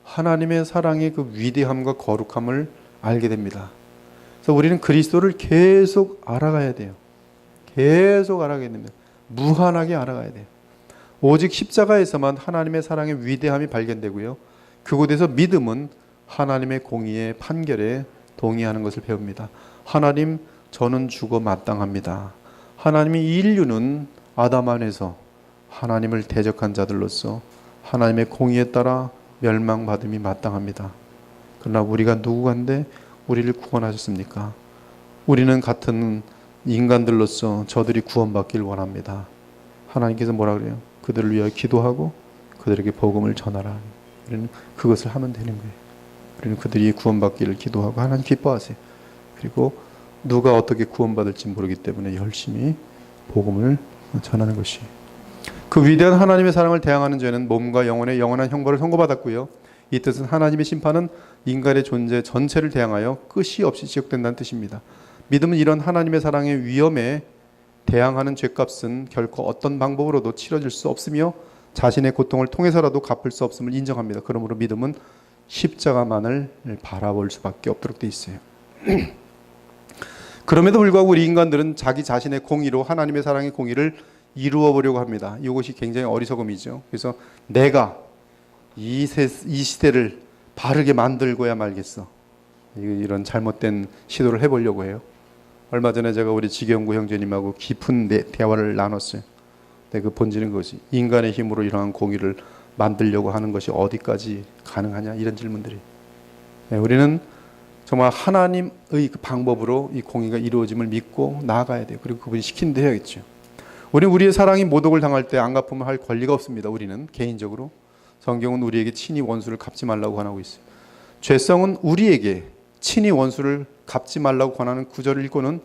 하나님의 사랑의 그 위대함과 거룩함을 알게 됩니다. 그래서 우리는 그리스도를 계속 알아가야 돼요. 계속 알아가야 됩니다. 무한하게 알아가야 돼요. 오직 십자가에서만 하나님의 사랑의 위대함이 발견되고요. 그곳에서 믿음은 하나님의 공의의 판결에 동의하는 것을 배웁니다. 하나님, 저는 죽어 마땅합니다. 하나님이 인류는 아담 안에서 하나님을 대적한 자들로서 하나님의 공의에 따라 멸망받음이 마땅합니다. 그러나 우리가 누구간데 우리를 구원하셨습니까? 우리는 같은 인간들로서 저들이 구원받기를 원합니다. 하나님께서 뭐라 그래요? 그들을 위하여 기도하고 그들에게 복음을 전하라. 우리는 그것을 하면 되는 거예요. 우리는 그들이 구원받기를 기도하고 하나님 기뻐하세요. 그리고 누가 어떻게 구원받을지 모르기 때문에 열심히 복음을 전하는 것이, 그 위대한 하나님의 사랑을 대항하는 죄는 몸과 영혼의 영원한 형벌을 선고받았고요. 이 뜻은 하나님의 심판은 인간의 존재 전체를 대항하여 끝이 없이 지속된다는 뜻입니다. 믿음은 이런 하나님의 사랑의 위험에 대항하는 죄값은 결코 어떤 방법으로도 치러질 수 없으며 자신의 고통을 통해서라도 갚을 수 없음을 인정합니다. 그러므로 믿음은 십자가만을 바라볼 수밖에 없도록 돼 있어요. 그럼에도 불구하고 우리 인간들은 자기 자신의 공의로 하나님의 사랑의 공의를 이루어 보려고 합니다. 이것이 굉장히 어리석음이죠. 그래서 내가 이 시대를 바르게 만들고야 말겠어, 이런 잘못된 시도를 해보려고 해요. 얼마 전에 제가 우리 지경구 형제님하고 깊은 대화를 나눴어요. 근데 그 본질은 그것이 인간의 힘으로 이러한 공의를 만들려고 하는 것이 어디까지 가능하냐, 이런 질문들이. 우리는 정말 하나님의 그 방법으로 이 공의가 이루어짐을 믿고 나아가야 돼요. 그리고 그분이 시킨 대로 해야겠죠. 우리는 우리의 사랑이 모독을 당할 때 안갚음을 할 권리가 없습니다. 우리는 개인적으로. 성경은 우리에게 친히 원수를 갚지 말라고 권하고 있어요. 죄성은 우리에게 친히 원수를 갚지 말라고 권하는 구절을 읽고는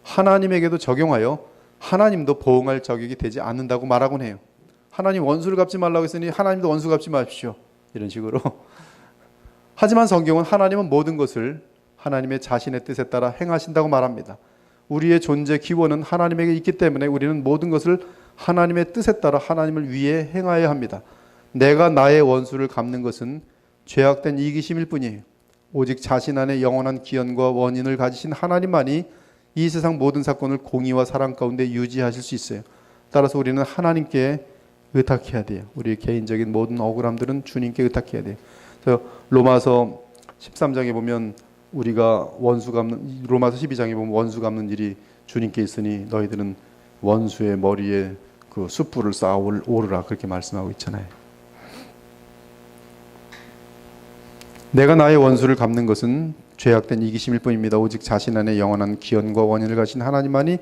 하나님에게도 적용하여 하나님도 보응할 자격이 되지 않는다고 말하곤 해요. 하나님 원수를 갚지 말라고 했으니 하나님도 원수 갚지 마십시오, 이런 식으로. 하지만 성경은 하나님은 모든 것을 하나님의 자신의 뜻에 따라 행하신다고 말합니다. 우리의 존재 기원은 하나님에게 있기 때문에 우리는 모든 것을 하나님의 뜻에 따라 하나님을 위해 행하여야 합니다. 내가 나의 원수를 갚는 것은 죄악된 이기심일 뿐이에요. 오직 자신 안에 영원한 기원과 원인을 가지신 하나님만이 이 세상 모든 사건을 공의와 사랑 가운데 유지하실 수 있어요. 따라서 우리는 하나님께 의탁해야 돼요. 우리의 개인적인 모든 억울함들은 주님께 의탁해야 돼요. 그래서 로마서 13장에 보면 우리가 원수 갚는, 로마서 12장에 보면 원수 갚는 일이 주님께 있으니 너희들은 원수의 머리에 그 숯불을 쌓아 오르라, 그렇게 말씀하고 있잖아요. 내가 나의 원수를 갚는 것은 죄악된 이기심일 뿐입니다. 오직 자신 안에 영원한 기원과 원인을 가진 하나님만이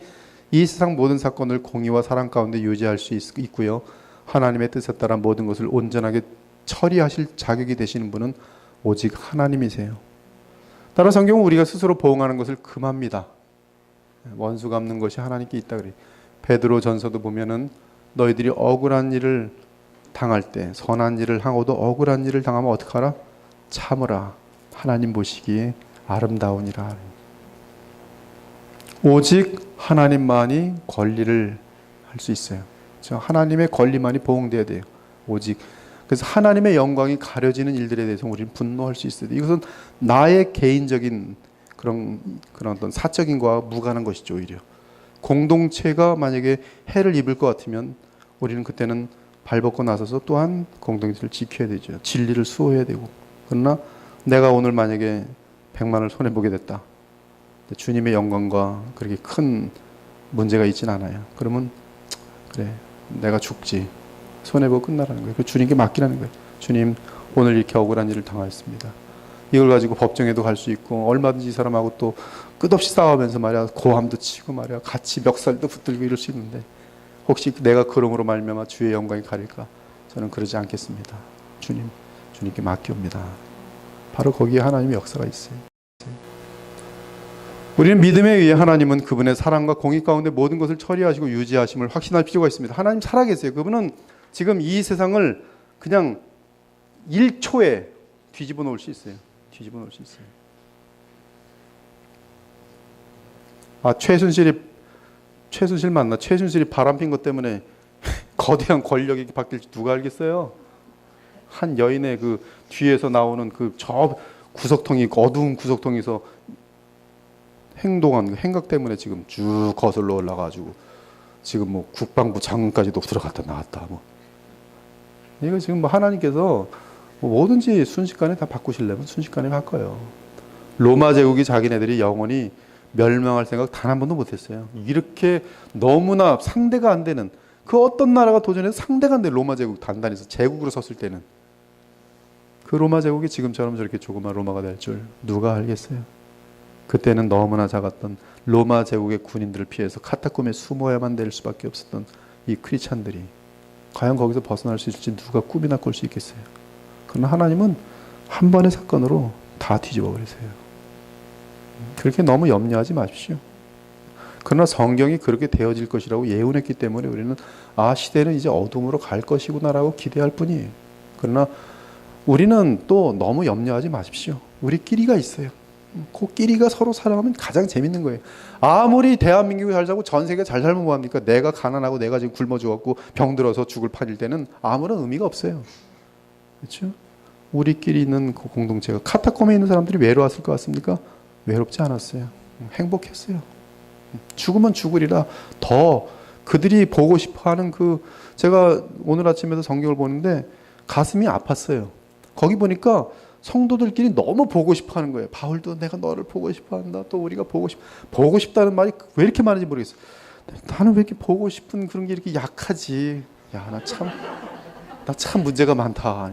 이 세상 모든 사건을 공의와 사랑 가운데 유지할 수 있고요. 하나님의 뜻에 따라 모든 것을 온전하게 처리하실 자격이 되시는 분은 오직 하나님이세요. 따라 성경은 우리가 스스로 보응하는 것을 금합니다. 원수 갚는 것이 하나님께 있다 그래요. 베드로 전서도 보면은 너희들이 억울한 일을 당할 때, 선한 일을 하고도 억울한 일을 당하면 어떡하라? 참으라. 하나님 보시기에 아름다우니라. 오직 하나님만이 권리를 할 수 있어요. 하나님의 권리만이 보응돼야 돼요. 오직. 그래서 하나님의 영광이 가려지는 일들에 대해서 우리는 분노할 수 있어요. 이것은 나의 개인적인 그런 어떤 사적인 거와 무관한 것이죠. 오히려 공동체가 만약에 해를 입을 것 같으면 우리는 그때는 발벗고 나서서 또한 공동체를 지켜야 되죠. 진리를 수호해야 되고. 그러나 내가 오늘 만약에 100만을 손해보게 됐다. 주님의 영광과 그렇게 큰 문제가 있진 않아요. 그러면 그래, 내가 죽지. 손해보고 끝나라는 거예요. 주님께 맡기라는 거예요. 주님, 오늘 이렇게 억울한 일을 당하였습니다. 이걸 가지고 법정에도 갈 수 있고 얼마든지 이 사람하고 또 끝없이 싸우면서 말이야, 고함도 치고 말이야, 같이 멱살도 붙들고 이럴 수 있는데 혹시 내가 그럼으로 말미암아 주의 영광이 가릴까? 저는 그러지 않겠습니다. 주님께 맡깁니다. 바로 거기에 하나님의 역사가 있어요. 우리는 믿음에 의해 하나님은 그분의 사랑과 공의 가운데 모든 것을 처리하시고 유지하심을 확신할 필요가 있습니다. 하나님 살아계세요. 그분은 지금 이 세상을 그냥 1초에 뒤집어 놓을 수 있어요. 뒤집어 놓을 수 있어요. 최순실 맞나? 최순실이 바람핀 것 때문에 거대한 권력이 바뀔지 누가 알겠어요? 한 여인의 그 뒤에서 나오는 그 저 구석통이, 어두운 구석통에서 행동한 그 행각 때문에 지금 쭉 거슬러 올라가지고 지금 뭐 국방부 장관까지도 들어갔다 나왔다. 뭐 이거 지금 뭐 하나님께서 뭐든지 순식간에 다 바꾸시려면 순식간에 바꿔요. 로마 제국이 자기네들이 영원히 멸망할 생각 단 한 번도 못했어요. 이렇게 너무나 상대가 안 되는, 그 어떤 나라가 도전해서 상대가 안 되는 로마 제국 단단해서 제국으로 섰을 때는 그 로마 제국이 지금처럼 저렇게 조그만 로마가 될 줄 누가 알겠어요. 그때는 너무나 작았던 로마 제국의 군인들을 피해서 카타콤에 숨어야만 될 수밖에 없었던 이 크리스찬들이 과연 거기서 벗어날 수 있을지 누가 꿈이나 꿀 수 있겠어요. 그러나 하나님은 한 번의 사건으로 다 뒤집어 버리세요. 그렇게 너무 염려하지 마십시오. 그러나 성경이 그렇게 되어질 것이라고 예언했기 때문에 우리는 시대는 이제 어둠으로 갈 것이구나라고 기대할 뿐이에요. 그러나 우리는 또 너무 염려하지 마십시오. 우리끼리가 있어요. 그 끼리가 서로 살아가면 가장 재밌는 거예요. 아무리 대한민국이 잘 살고 전 세계가 잘 살면 뭐합니까? 내가 가난하고 내가 지금 굶어 죽었고 병들어서 죽을 판일 때는 아무런 의미가 없어요. 그렇죠? 우리끼리 있는 그 공동체가, 카타콤에 있는 사람들이 외로웠을 것 같습니까? 외롭지 않았어요. 행복했어요. 죽으면 죽으리라. 더 그들이 보고 싶어하는 제가 오늘 아침에도 성경을 보는데 가슴이 아팠어요. 거기 보니까 성도들끼리 너무 보고 싶어하는 거예요. 바울도 내가 너를 보고 싶어한다. 또 우리가 보고 싶다는 말이 왜 이렇게 많은지 모르겠어요. 나는 왜 이렇게 보고 싶은 그런 게 이렇게 약하지? 나 참 문제가 많다.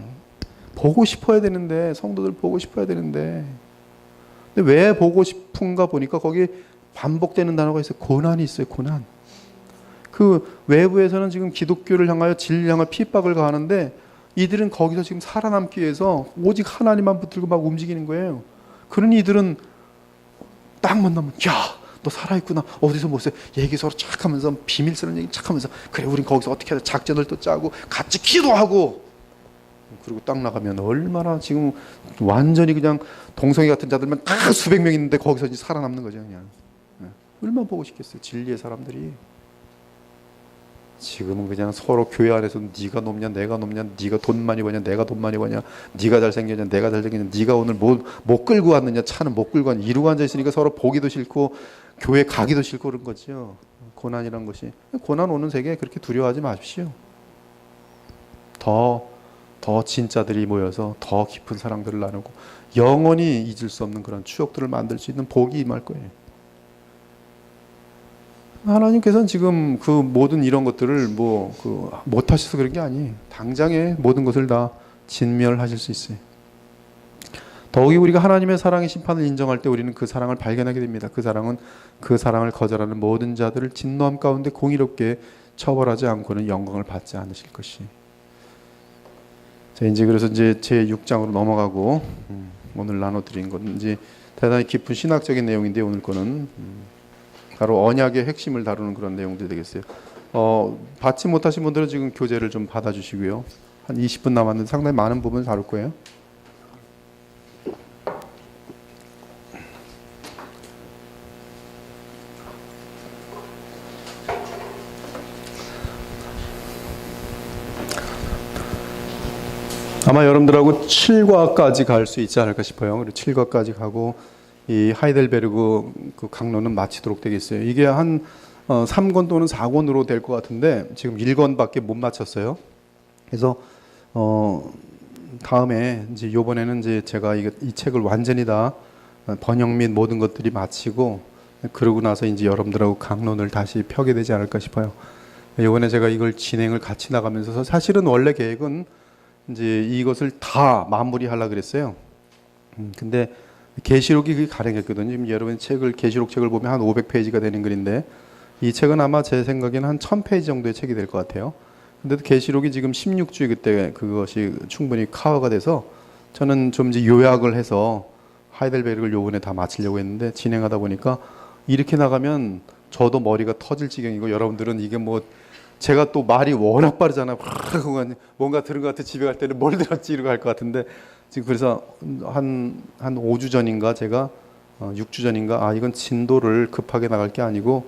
보고 싶어야 되는데, 성도들 보고 싶어야 되는데, 근데 왜 보고 싶은가 보니까 거기에 반복되는 단어가 있어요. 고난이 있어요. 고난. 그 외부에서는 지금 기독교를 향하여 진리를 향하여 핍박을 가하는데 이들은 거기서 지금 살아남기 위해서 오직 하나님만 붙들고 막 움직이는 거예요. 그런 이들은 딱 만나면 너 살아있구나. 어디서 못 써? 얘기 서로 착 하면서 비밀스러운 얘기 착 하면서 그래 우린 거기서 어떻게 하자 작전을 또 짜고 같이 기도하고 그리고 딱 나가면 얼마나 지금 완전히 그냥 동성애 같은 자들만 다 수백 명 있는데 거기서 이제 살아남는 거죠. 그냥 얼마나 보고 싶겠어요. 진리의 사람들이. 지금은 그냥 서로 교회 안에서 네가 높냐 내가 높냐, 네가 돈 많이 버냐 내가 돈 많이 버냐, 네가 잘생겼냐 내가 잘생겼냐, 네가 오늘 못 끌고 왔느냐, 차는 못 끌고 왔느냐, 이러고 앉아 있으니까 서로 보기도 싫고 교회 가기도 싫고 그런 거죠. 고난이란 것이. 고난 오는 세계에 그렇게 두려워하지 마십시오. 더 진짜들이 모여서 더 깊은 사랑들을 나누고 영원히 잊을 수 없는 그런 추억들을 만들 수 있는 복이 임할 거예요. 하나님께서는 지금 그 모든 이런 것들을 못하셔서 그런 게 아니에요. 당장에 모든 것을 다 진멸하실 수 있어요. 더욱이 우리가 하나님의 사랑의 심판을 인정할 때 우리는 그 사랑을 발견하게 됩니다. 그 사랑은 그 사랑을 거절하는 모든 자들을 진노함 가운데 공의롭게 처벌하지 않고는 영광을 받지 않으실 것이. 자, 이제 그래서 이제 제 6장으로 넘어가고 오늘 나눠드린 건 이제 대단히 깊은 신학적인 내용인데 오늘 거는 바로 언약의 핵심을 다루는 그런 내용들이 되겠어요. 받지 못하신 분들은 지금 교재를 좀 받아주시고요. 한 20분 남았는데 상당히 많은 부분을 다룰 거예요. 아마 여러분들하고 7과까지 갈 수 있지 않을까 싶어요. 그리고 7과까지 가고 이 하이델베르그 그 강론은 마치도록 되겠어요. 이게 한 3권 또는 4권으로 될 것 같은데 지금 1권밖에 못 마쳤어요. 그래서 다음에 이제 요번에는 이제 제가 이 책을 완전히 다 번역 및 모든 것들이 마치고 그러고 나서 이제 여러분들하고 강론을 다시 펴게 되지 않을까 싶어요. 요번에 제가 이걸 진행을 같이 나가면서 사실은 원래 계획은 이제 이것을 다 마무리하려고 그랬어요. 근데 계시록이 그게 가능했거든요. 지금 여러분 계시록 책을 보면 한 500페이지가 되는 글인데 이 책은 아마 제 생각에는 한 1000페이지 정도의 책이 될 것 같아요. 근데도 계시록이 지금 16주에 그때 그것이 충분히 커버가 돼서 저는 좀 이제 요약을 해서 하이델베르그를 요번에 다 마치려고 했는데 진행하다 보니까 이렇게 나가면 저도 머리가 터질 지경이고 여러분들은 이게 뭐 제가 또 말이 워낙 빠르잖아요. 뭔가 들은 것 같아 집에 갈 때는 뭘 들었지 이러고 할 것 같은데 지금 그래서 한 5주 전인가 제가 6주 전인가 이건 진도를 급하게 나갈 게 아니고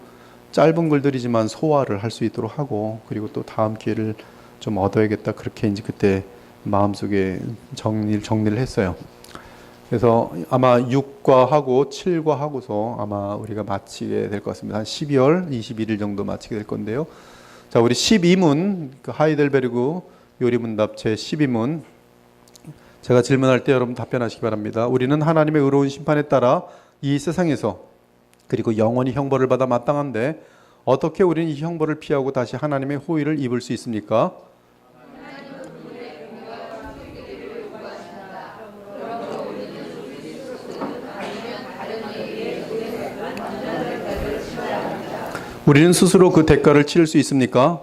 짧은 글들이지만 소화를 할 수 있도록 하고 그리고 또 다음 기회를 좀 얻어야겠다 그렇게 이제 그때 마음속에 정리를 했어요. 그래서 아마 6과 하고 7과 하고서 아마 우리가 마치게 될 것 같습니다. 한 12월 21일 정도 마치게 될 건데요. 자, 우리 12문 그 하이델베르그 요리문답 제 12문 제가 질문할 때 여러분 답변하시기 바랍니다. 우리는 하나님의 의로운 심판에 따라 이 세상에서 그리고 영원히 형벌을 받아 마땅한데 어떻게 우리는 이 형벌을 피하고 다시 하나님의 호의를 입을 수 있습니까? 우리는 스스로 그 대가를 치를 수 있습니까?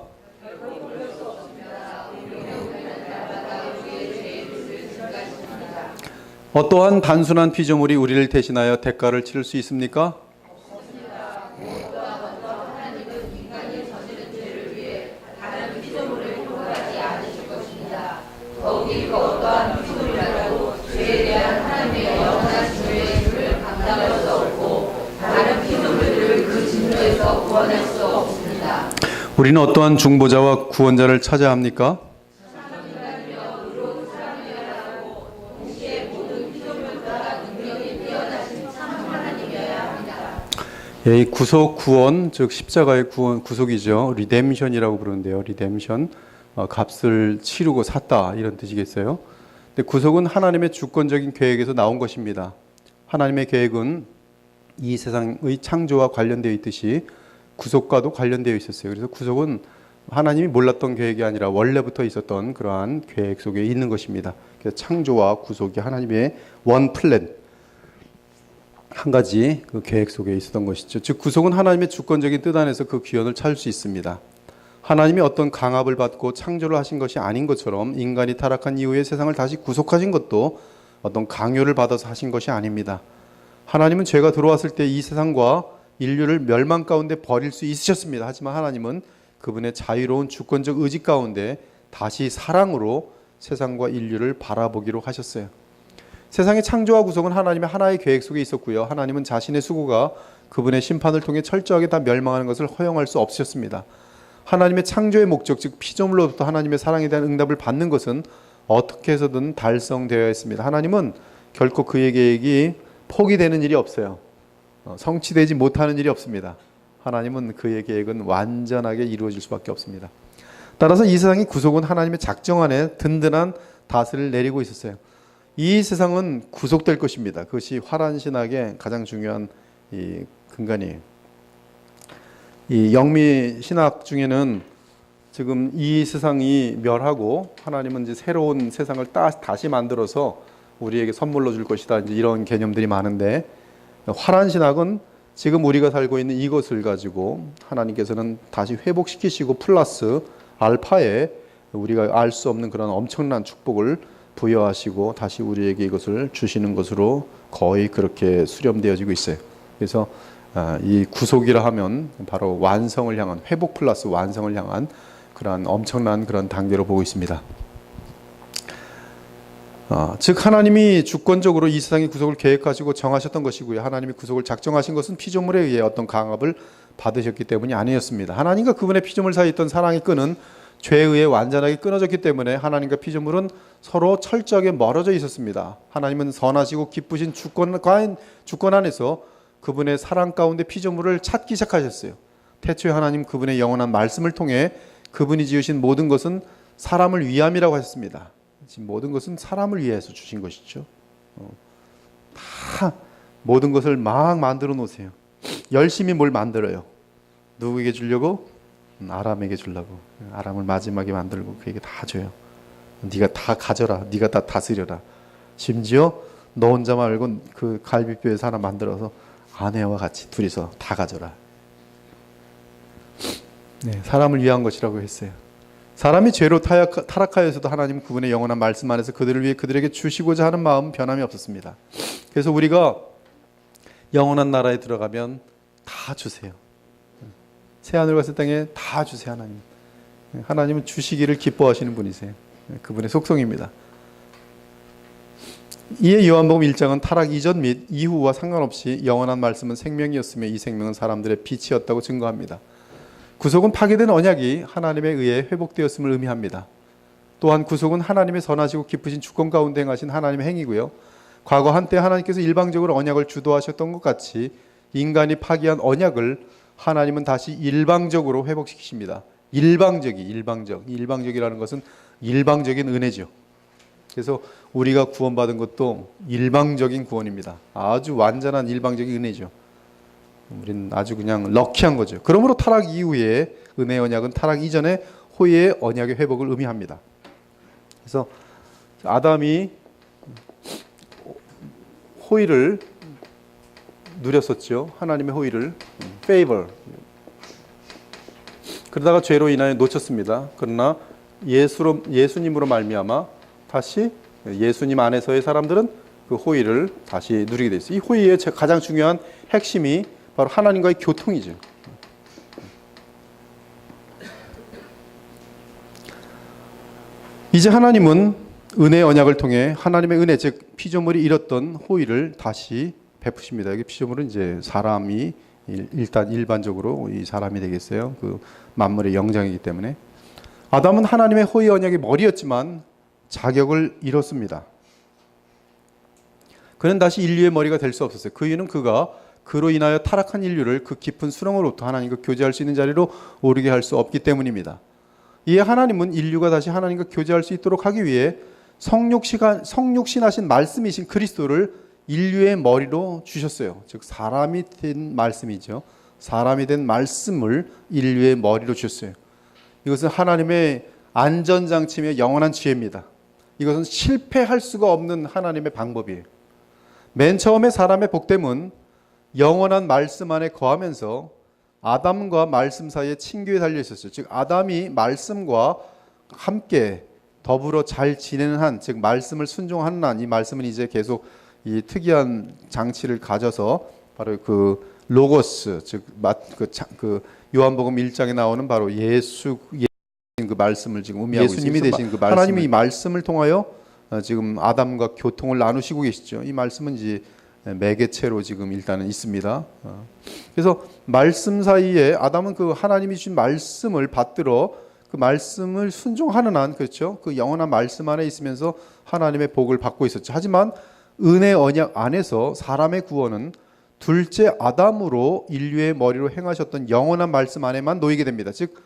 어떠한 단순한 피조물이 우리를 대신하여 대가를 치를 수 있습니까? 우리는 어떠한 중보자와 구원자를 찾아야 합니까? 이 구속, 구원, 즉 십자가의 구원, 구속이죠. 리뎀션이라고 부르는데요. 리뎀션, 값을 치르고 샀다 이런 뜻이겠어요. 근데 구속은 하나님의 주권적인 계획에서 나온 것입니다. 하나님의 계획은 이 세상의 창조와 관련되어 있듯이 구속과도 관련되어 있었어요. 그래서 구속은 하나님이 몰랐던 계획이 아니라 원래부터 있었던 그러한 계획 속에 있는 것입니다. 그래서 창조와 구속이 하나님의 원 플랜, 한 가지 그 계획 속에 있었던 것이죠. 즉 구속은 하나님의 주권적인 뜻 안에서 그 귀환을 찾을 수 있습니다. 하나님이 어떤 강압을 받고 창조를 하신 것이 아닌 것처럼 인간이 타락한 이후에 세상을 다시 구속하신 것도 어떤 강요를 받아서 하신 것이 아닙니다. 하나님은 죄가 들어왔을 때 이 세상과 인류를 멸망 가운데 버릴 수 있으셨습니다. 하지만 하나님은 그분의 자유로운 주권적 의지 가운데 다시 사랑으로 세상과 인류를 바라보기로 하셨어요. 세상의 창조와 구속은 하나님의 하나의 계획 속에 있었고요. 하나님은 자신의 수고가 그분의 심판을 통해 철저하게 다 멸망하는 것을 허용할 수 없으셨습니다. 하나님의 창조의 목적, 즉 피조물로부터 하나님의 사랑에 대한 응답을 받는 것은 어떻게 해서든 달성되어야 했습니다. 하나님은 결코 그의 계획이 포기되는 일이 없어요. 성취되지 못하는 일이 없습니다. 하나님은 그의 계획은 완전하게 이루어질 수밖에 없습니다. 따라서 이 세상의 구속은 하나님의 작정 안에 든든한 다스를 내리고 있었어요. 이 세상은 구속될 것입니다. 그것이 화란 신학의 가장 중요한 이 근간이에요. 이 영미 신학 중에는 지금 이 세상이 멸하고 하나님은 이제 새로운 세상을 다시 만들어서 우리에게 선물로 줄 것이다, 이제 이런 개념들이 많은데, 화란 신학은 지금 우리가 살고 있는 이것을 가지고 하나님께서는 다시 회복시키시고 플러스 알파에 우리가 알 수 없는 그런 엄청난 축복을 부여하시고 다시 우리에게 이것을 주시는 것으로 거의 그렇게 수렴되어지고 있어요. 그래서 이 구속이라 하면 바로 완성을 향한, 회복 플러스 완성을 향한 그러한 엄청난 그런 단계로 보고 있습니다. 즉 하나님이 주권적으로 이 세상의 구속을 계획하시고 정하셨던 것이고요. 하나님이 구속을 작정하신 것은 피조물에 의해 어떤 강압을 받으셨기 때문이 아니었습니다. 하나님과 그분의 피조물 사이에 있던 사랑의 끈은 죄에 의해 완전하게 끊어졌기 때문에 하나님과 피조물은 서로 철저하게 멀어져 있었습니다. 하나님은 선하시고 기쁘신 주권 안에서 그분의 사랑 가운데 피조물을 찾기 시작하셨어요. 태초에 하나님 그분의 영원한 말씀을 통해 그분이 지으신 모든 것은 사람을 위함이라고 하셨습니다. 지금 모든 것은 사람을 위해서 주신 것이죠. 다 모든 것을 막 만들어 놓으세요. 열심히 뭘 만들어요. 누구에게 주려고? 아람에게 주려고. 아람을 마지막에 만들고 그에게 다 줘요. 네가 다 가져라. 네가 다 다스려라. 심지어 너 혼자 말고 그 갈비뼈에서 하나 만들어서 아내와 같이 둘이서 다 가져라. 네, 사람을 위한 것이라고 했어요. 사람이 죄로 타락하여서도 하나님 그분의 영원한 말씀 안에서 그들을 위해 그들에게 주시고자 하는 마음 변함이 없었습니다. 그래서 우리가 영원한 나라에 들어가면 다 주세요. 새하늘 같은 땅에 다 주세요. 하나님. 하나님은 주시기를 기뻐하시는 분이세요. 그분의 속성입니다. 이에 요한복음 1장은 타락 이전 및 이후와 상관없이 영원한 말씀은 생명이었으며 이 생명은 사람들의 빛이었다고 증거합니다. 구속은 파괴된 언약이 하나님에 의해 회복되었음을 의미합니다. 또한 구속은 하나님의 선하시고 깊으신 주권 가운데 행하신 하나님의 행위고요. 과거 한때 하나님께서 일방적으로 언약을 주도하셨던 것 같이 인간이 파기한 언약을 하나님은 다시 일방적으로 회복시키십니다. 일방적이라는 것은 일방적인 은혜죠. 그래서 우리가 구원받은 것도 일방적인 구원입니다. 아주 완전한 일방적인 은혜죠. 우리는 아주 그냥 럭키한 거죠. 그러므로 타락 이후에 은혜 언약은 타락 이전에 호의의 언약의 회복을 의미합니다. 그래서 아담이 호의를 누렸었죠. 하나님의 호의를 favor. 그러다가 죄로 인하여 놓쳤습니다. 그러나 예수님으로 말미암아 다시 예수님 안에서의 사람들은 그 호의를 다시 누리게 됐어요. 이 호의의 가장 중요한 핵심이 바로 하나님과의 교통이죠. 이제 하나님은 은혜의 언약을 통해 하나님의 은혜, 즉 피조물이 잃었던 호의를 다시 베푸십니다. 여기 피조물은 이제 사람이 일단 일반적으로 이 사람이 되겠어요. 그 만물의 영장이기 때문에. 아담은 하나님의 호의 언약의 머리였지만 자격을 잃었습니다. 그는 다시 인류의 머리가 될 수 없었어요. 그 이유는 그가 그로 인하여 타락한 인류를 그 깊은 수렁으로부터 하나님과 교제할 수 있는 자리로 오르게 할 수 없기 때문입니다. 이에 하나님은 인류가 다시 하나님과 교제할 수 있도록 하기 위해 성육신하신 말씀이신 그리스도를 인류의 머리로 주셨어요. 즉 사람이 된 말씀이죠. 사람이 된 말씀을 인류의 머리로 주셨어요. 이것은 하나님의 안전장치며 영원한 지혜입니다. 이것은 실패할 수가 없는 하나님의 방법이에요. 맨 처음에 사람의 복됨은 영원한 말씀 안에 거하면서 아담과 말씀 사이에 친교에 달려 있었어요. 즉 아담이 말씀과 함께 더불어 잘 지내는 한, 즉 말씀을 순종하는 한, 이 말씀은 이제 계속 이 특이한 장치를 가져서 바로 그 로고스, 즉 그 요한복음 1장에 나오는 바로 그 말씀을 지금 의미하고 있어요. 예수님이 되신 그 말씀. 하나님이 이 말씀을 통하여 지금 아담과 교통을 나누시고 계시죠. 이 말씀은 이제 매개체로 지금 일단은 있습니다. 그래서 말씀 사이에 아담은 그 하나님이 주신 말씀을 받들어 그 말씀을 순종하는 한, 그렇죠? 그 영원한 말씀 안에 있으면서 하나님의 복을 받고 있었죠. 하지만 은혜 언약 안에서 사람의 구원은 둘째 아담으로 인류의 머리로 행하셨던 영원한 말씀 안에만 놓이게 됩니다. 즉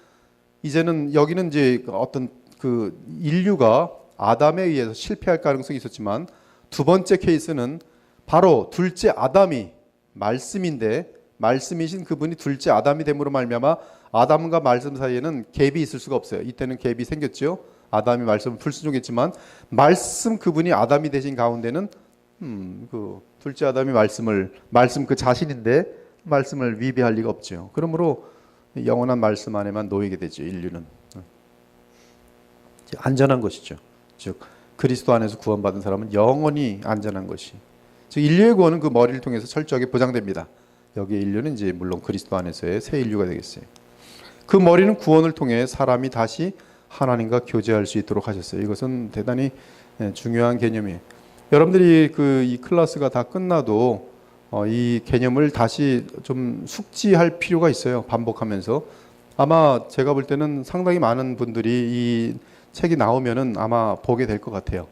이제는 여기는 이제 어떤 그 인류가 아담에 의해서 실패할 가능성이 있었지만 두 번째 케이스는 바로 둘째 아담이 말씀인데 말씀이신 그분이 둘째 아담이 됨으로 말미암아 아담과 말씀 사이에는 갭이 있을 수가 없어요. 이때는 갭이 생겼죠. 아담이 말씀을 불순종했지만 말씀 그분이 아담이 되신 가운데는 그 둘째 아담이 말씀 그 자신인데 말씀을 위배할 리가 없죠. 그러므로 영원한 말씀 안에만 놓이게 되죠. 인류는 안전한 것이죠. 즉 그리스도 안에서 구원받은 사람은 영원히 안전한 것이. 즉 인류의 구원은 그 머리를 통해서 철저하게 보장됩니다. 여기 인류는 이제 물론 그리스도 안에서의 새 인류가 되겠어요. 그 머리는 구원을 통해 사람이 다시 하나님과 교제할 수 있도록 하셨어요. 이것은 대단히 중요한 개념이에요. 여러분들이 이 클래스가 다 끝나도 이 개념을 다시 좀 숙지할 필요가 있어요. 반복하면서. 아마 제가 볼 때는 상당히 많은 분들이 이 책이 나오면은 아마 보게 될 것 같아요.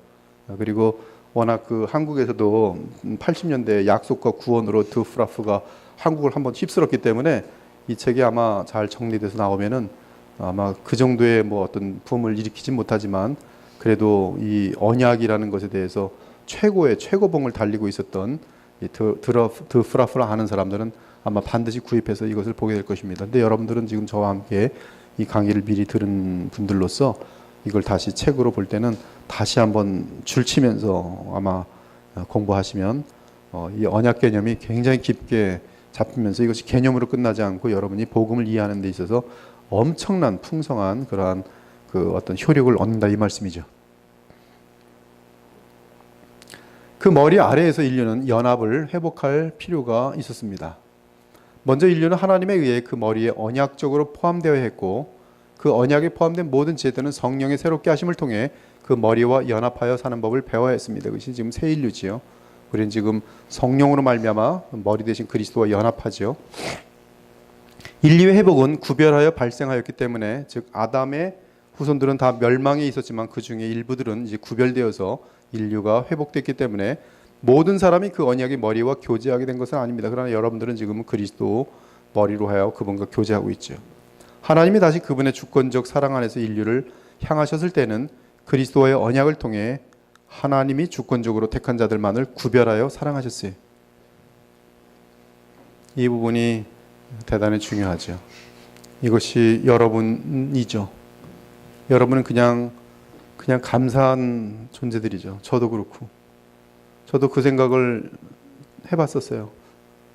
그리고 워낙 그 한국에서도 80년대 약속과 구원으로 드프라프가 한국을 한번 휩쓸었기 때문에 이 책이 아마 잘 정리돼서 나오면은 아마 그 정도의 뭐 어떤 붐을 일으키진 못하지만 그래도 이 언약이라는 것에 대해서 최고의 최고봉을 달리고 있었던 이 드프라프를 아는 사람들은 아마 반드시 구입해서 이것을 보게 될 것입니다. 근데 여러분들은 지금 저와 함께 이 강의를 미리 들은 분들로서 이걸 다시 책으로 볼 때는 다시 한번 줄치면서 아마 공부하시면 이 언약 개념이 굉장히 깊게 잡히면서 이것이 개념으로 끝나지 않고 여러분이 복음을 이해하는 데 있어서 엄청난 풍성한 그러한 그 어떤 효력을 얻는다 이 말씀이죠. 그 머리 아래에서 인류는 연합을 회복할 필요가 있었습니다. 먼저 인류는 하나님에 의해 그 머리에 언약적으로 포함되어 했고 그 언약에 포함된 모든 제도는 성령의 새롭게 하심을 통해 그 머리와 연합하여 사는 법을 배워야 했습니다. 그것이 지금 새 인류지요. 우리는 지금 성령으로 말미암아 머리 대신 그리스도와 연합하죠. 인류의 회복은 구별하여 발생하였기 때문에 즉 아담의 후손들은 다 멸망에 있었지만 그 중에 일부들은 이제 구별되어서 인류가 회복됐기 때문에 모든 사람이 그 언약의 머리와 교제하게 된 것은 아닙니다. 그러나 여러분들은 지금 그리스도 머리로 하여 그분과 교제하고 있죠. 하나님이 다시 그분의 주권적 사랑 안에서 인류를 향하셨을 때는 그리스도와의 언약을 통해 하나님이 주권적으로 택한 자들만을 구별하여 사랑하셨어요. 이 부분이 대단히 중요하죠. 이것이 여러분이죠. 여러분은 그냥 감사한 존재들이죠. 저도 그렇고. 저도 그 생각을 해봤었어요.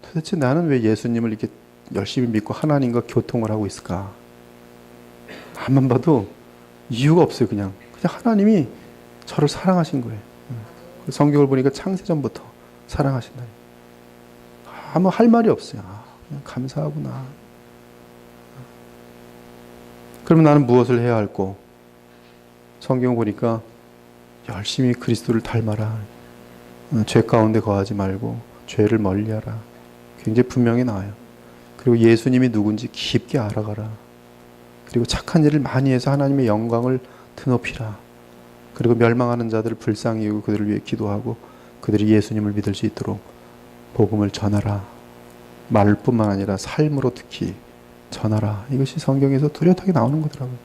도대체 나는 왜 예수님을 이렇게 열심히 믿고 하나님과 교통을 하고 있을까? 한번 봐도 이유가 없어요. 그냥 하나님이 저를 사랑하신 거예요. 성경을 보니까 창세전부터 사랑하신다. 아무 할 말이 없어요. 그냥 감사하구나. 그러면 나는 무엇을 해야 할꼬? 성경을 보니까 열심히 그리스도를 닮아라. 죄 가운데 거하지 말고 죄를 멀리하라. 굉장히 분명히 나와요. 그리고 예수님이 누군지 깊게 알아가라. 그리고 착한 일을 많이 해서 하나님의 영광을 드높이라. 그리고 멸망하는 자들을 불쌍히 여기고 그들을 위해 기도하고 그들이 예수님을 믿을 수 있도록 복음을 전하라. 말뿐만 아니라 삶으로 특히 전하라. 이것이 성경에서 뚜렷하게 나오는 거더라고요.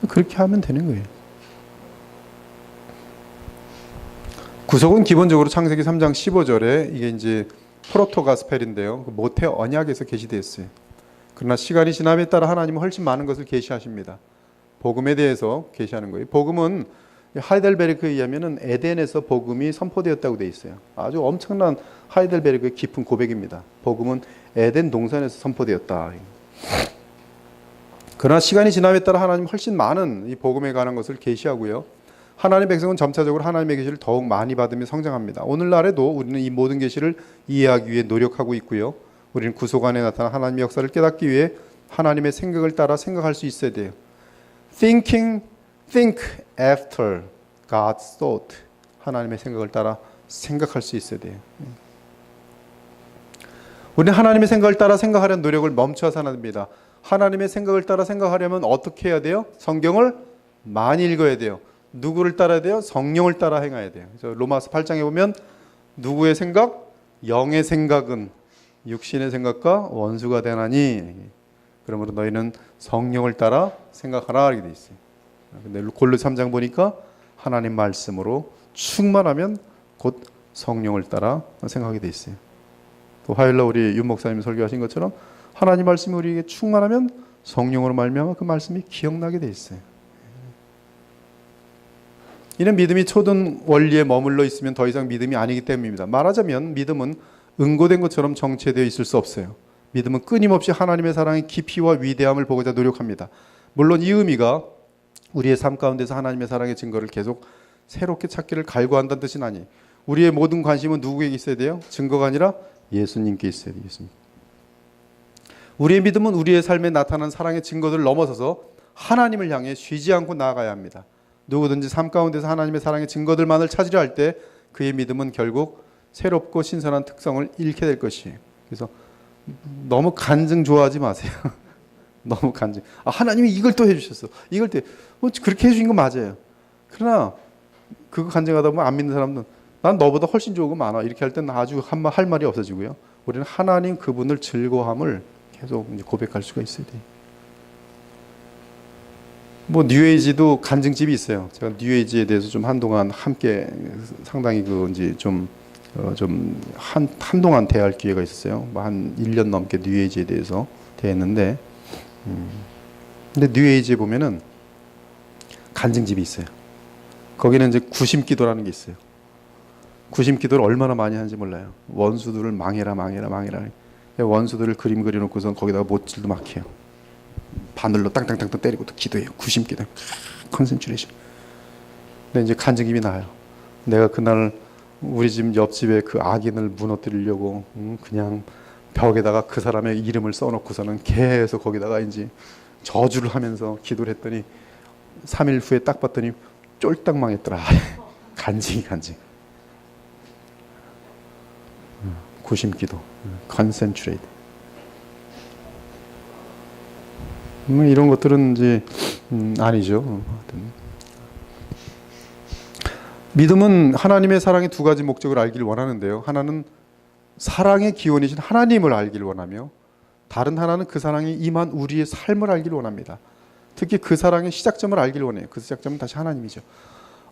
그렇게 하면 되는 거예요. 구속은 기본적으로 창세기 3장 15절에 이게 이제 프로토가스펠인데요. 모태 언약에서 계시되어 있어요. 그러나 시간이 지남에 따라 하나님은 훨씬 많은 것을 계시하십니다. 복음에 대해서 계시하는 거예요. 복음은 하이델베르크에 의하면 에덴에서 복음이 선포되었다고 되어 있어요. 아주 엄청난 하이델베르크의 깊은 고백입니다. 복음은 에덴 동산에서 선포되었다. 그러나 시간이 지남에 따라 하나님은 훨씬 많은 이 복음에 관한 것을 계시하고요. 하나님의 백성은 점차적으로 하나님의 계시를 더욱 많이 받으며 성장합니다. 오늘날에도 우리는 이 모든 계시를 이해하기 위해 노력하고 있고요. 우리는 구속 안에 나타난 하나님의 역사를 깨닫기 위해 하나님의 생각을 따라 생각할 수 있어야 돼요. Think after God's thought. 하나님의 생각을 따라 생각할 수 있어야 돼요. 우리는 하나님의 생각을 따라 생각하려는 노력을 멈춰서 하나 됩니다. 하나님의 생각을 따라 생각하려면 어떻게 해야 돼요? 성경을 많이 읽어야 돼요. 누구를 따라야 돼요? 성령을 따라 행해야 돼요. 그래서 로마서 8장에 보면 누구의 생각? 영의 생각은 육신의 생각과 원수가 되나니 그러므로 너희는 성령을 따라 생각하라 이렇게 돼 있어요. 근데 골로새 3장 보니까 하나님 말씀으로 충만하면 곧 성령을 따라 생각하게 돼 있어요. 또 화요일날 우리 윤 목사님이 설교하신 것처럼 하나님 말씀이 우리에게 충만하면 성령으로 말미암아 그 말씀이 기억나게 돼 있어요. 이는 믿음이 초등 원리에 머물러 있으면 더 이상 믿음이 아니기 때문입니다. 말하자면 믿음은 응고된 것처럼 정체되어 있을 수 없어요. 믿음은 끊임없이 하나님의 사랑의 깊이와 위대함을 보고자 노력합니다. 물론 이 의미가 우리의 삶 가운데서 하나님의 사랑의 증거를 계속 새롭게 찾기를 갈구한다는 뜻은 아니에요. 우리의 모든 관심은 누구에게 있어야 돼요? 증거가 아니라 예수님께 있어야 돼요. 예수님. 우리의 믿음은 우리의 삶에 나타난 사랑의 증거들을 넘어서서 하나님을 향해 쉬지 않고 나아가야 합니다. 누구든지 삶 가운데서 하나님의 사랑의 증거들만을 찾으려 할 때 그의 믿음은 결국 새롭고 신선한 특성을 잃게 될 것이에요. 그래서 너무 간증 좋아하지 마세요. 너무 간증. 하나님이 이걸 또 해주셨어. 이걸 또 그렇게 해주신 거 맞아요. 그러나 그거 간증하다 보면 안 믿는 사람들은 난 너보다 훨씬 좋은 거 많아. 이렇게 할 때는 아주 할 말이 없어지고요. 우리는 하나님 그분을 즐거움을 계속 고백할 수가 있어야 돼요. 뭐 뉴에이지도 간증집이 있어요. 제가 뉴에이지에 대해서 좀 한동안 함께 상당히 한동안 대할 기회가 있었어요. 뭐 한 1년 넘게 뉴에이지에 대해서 대했는데, 근데 뉴에이지에 보면은 간증집이 있어요. 거기는 이제 구심기도라는 게 있어요. 구심기도를 얼마나 많이 하는지 몰라요. 원수들을 망해라. 원수들을 그림 그려놓고서 거기다가 못질도 막 해요. 바늘로 땅땅땅 때리고 또 기도해요. 구심기도, 컨센트레이션. 근데 이제 간증집이 나와요. 내가 그날 우리 집 옆집에 그 악인을 무너뜨리려고 그냥 벽에다가 그 사람의 이름을 써놓고서는 계속 거기다가 이제 저주를 하면서 기도를 했더니 3일 후에 딱 봤더니 쫄딱 망했더라. 간증. 구심기도, 컨센트레이트. 이런 것들은 이제 아니죠. 믿음은 하나님의 사랑의 두 가지 목적을 알기를 원하는데요. 하나는 사랑의 기원이신 하나님을 알기를 원하며 다른 하나는 그 사랑이 임한 우리의 삶을 알기를 원합니다. 특히 그 사랑의 시작점을 알기를 원해요. 그 시작점은 다시 하나님이죠.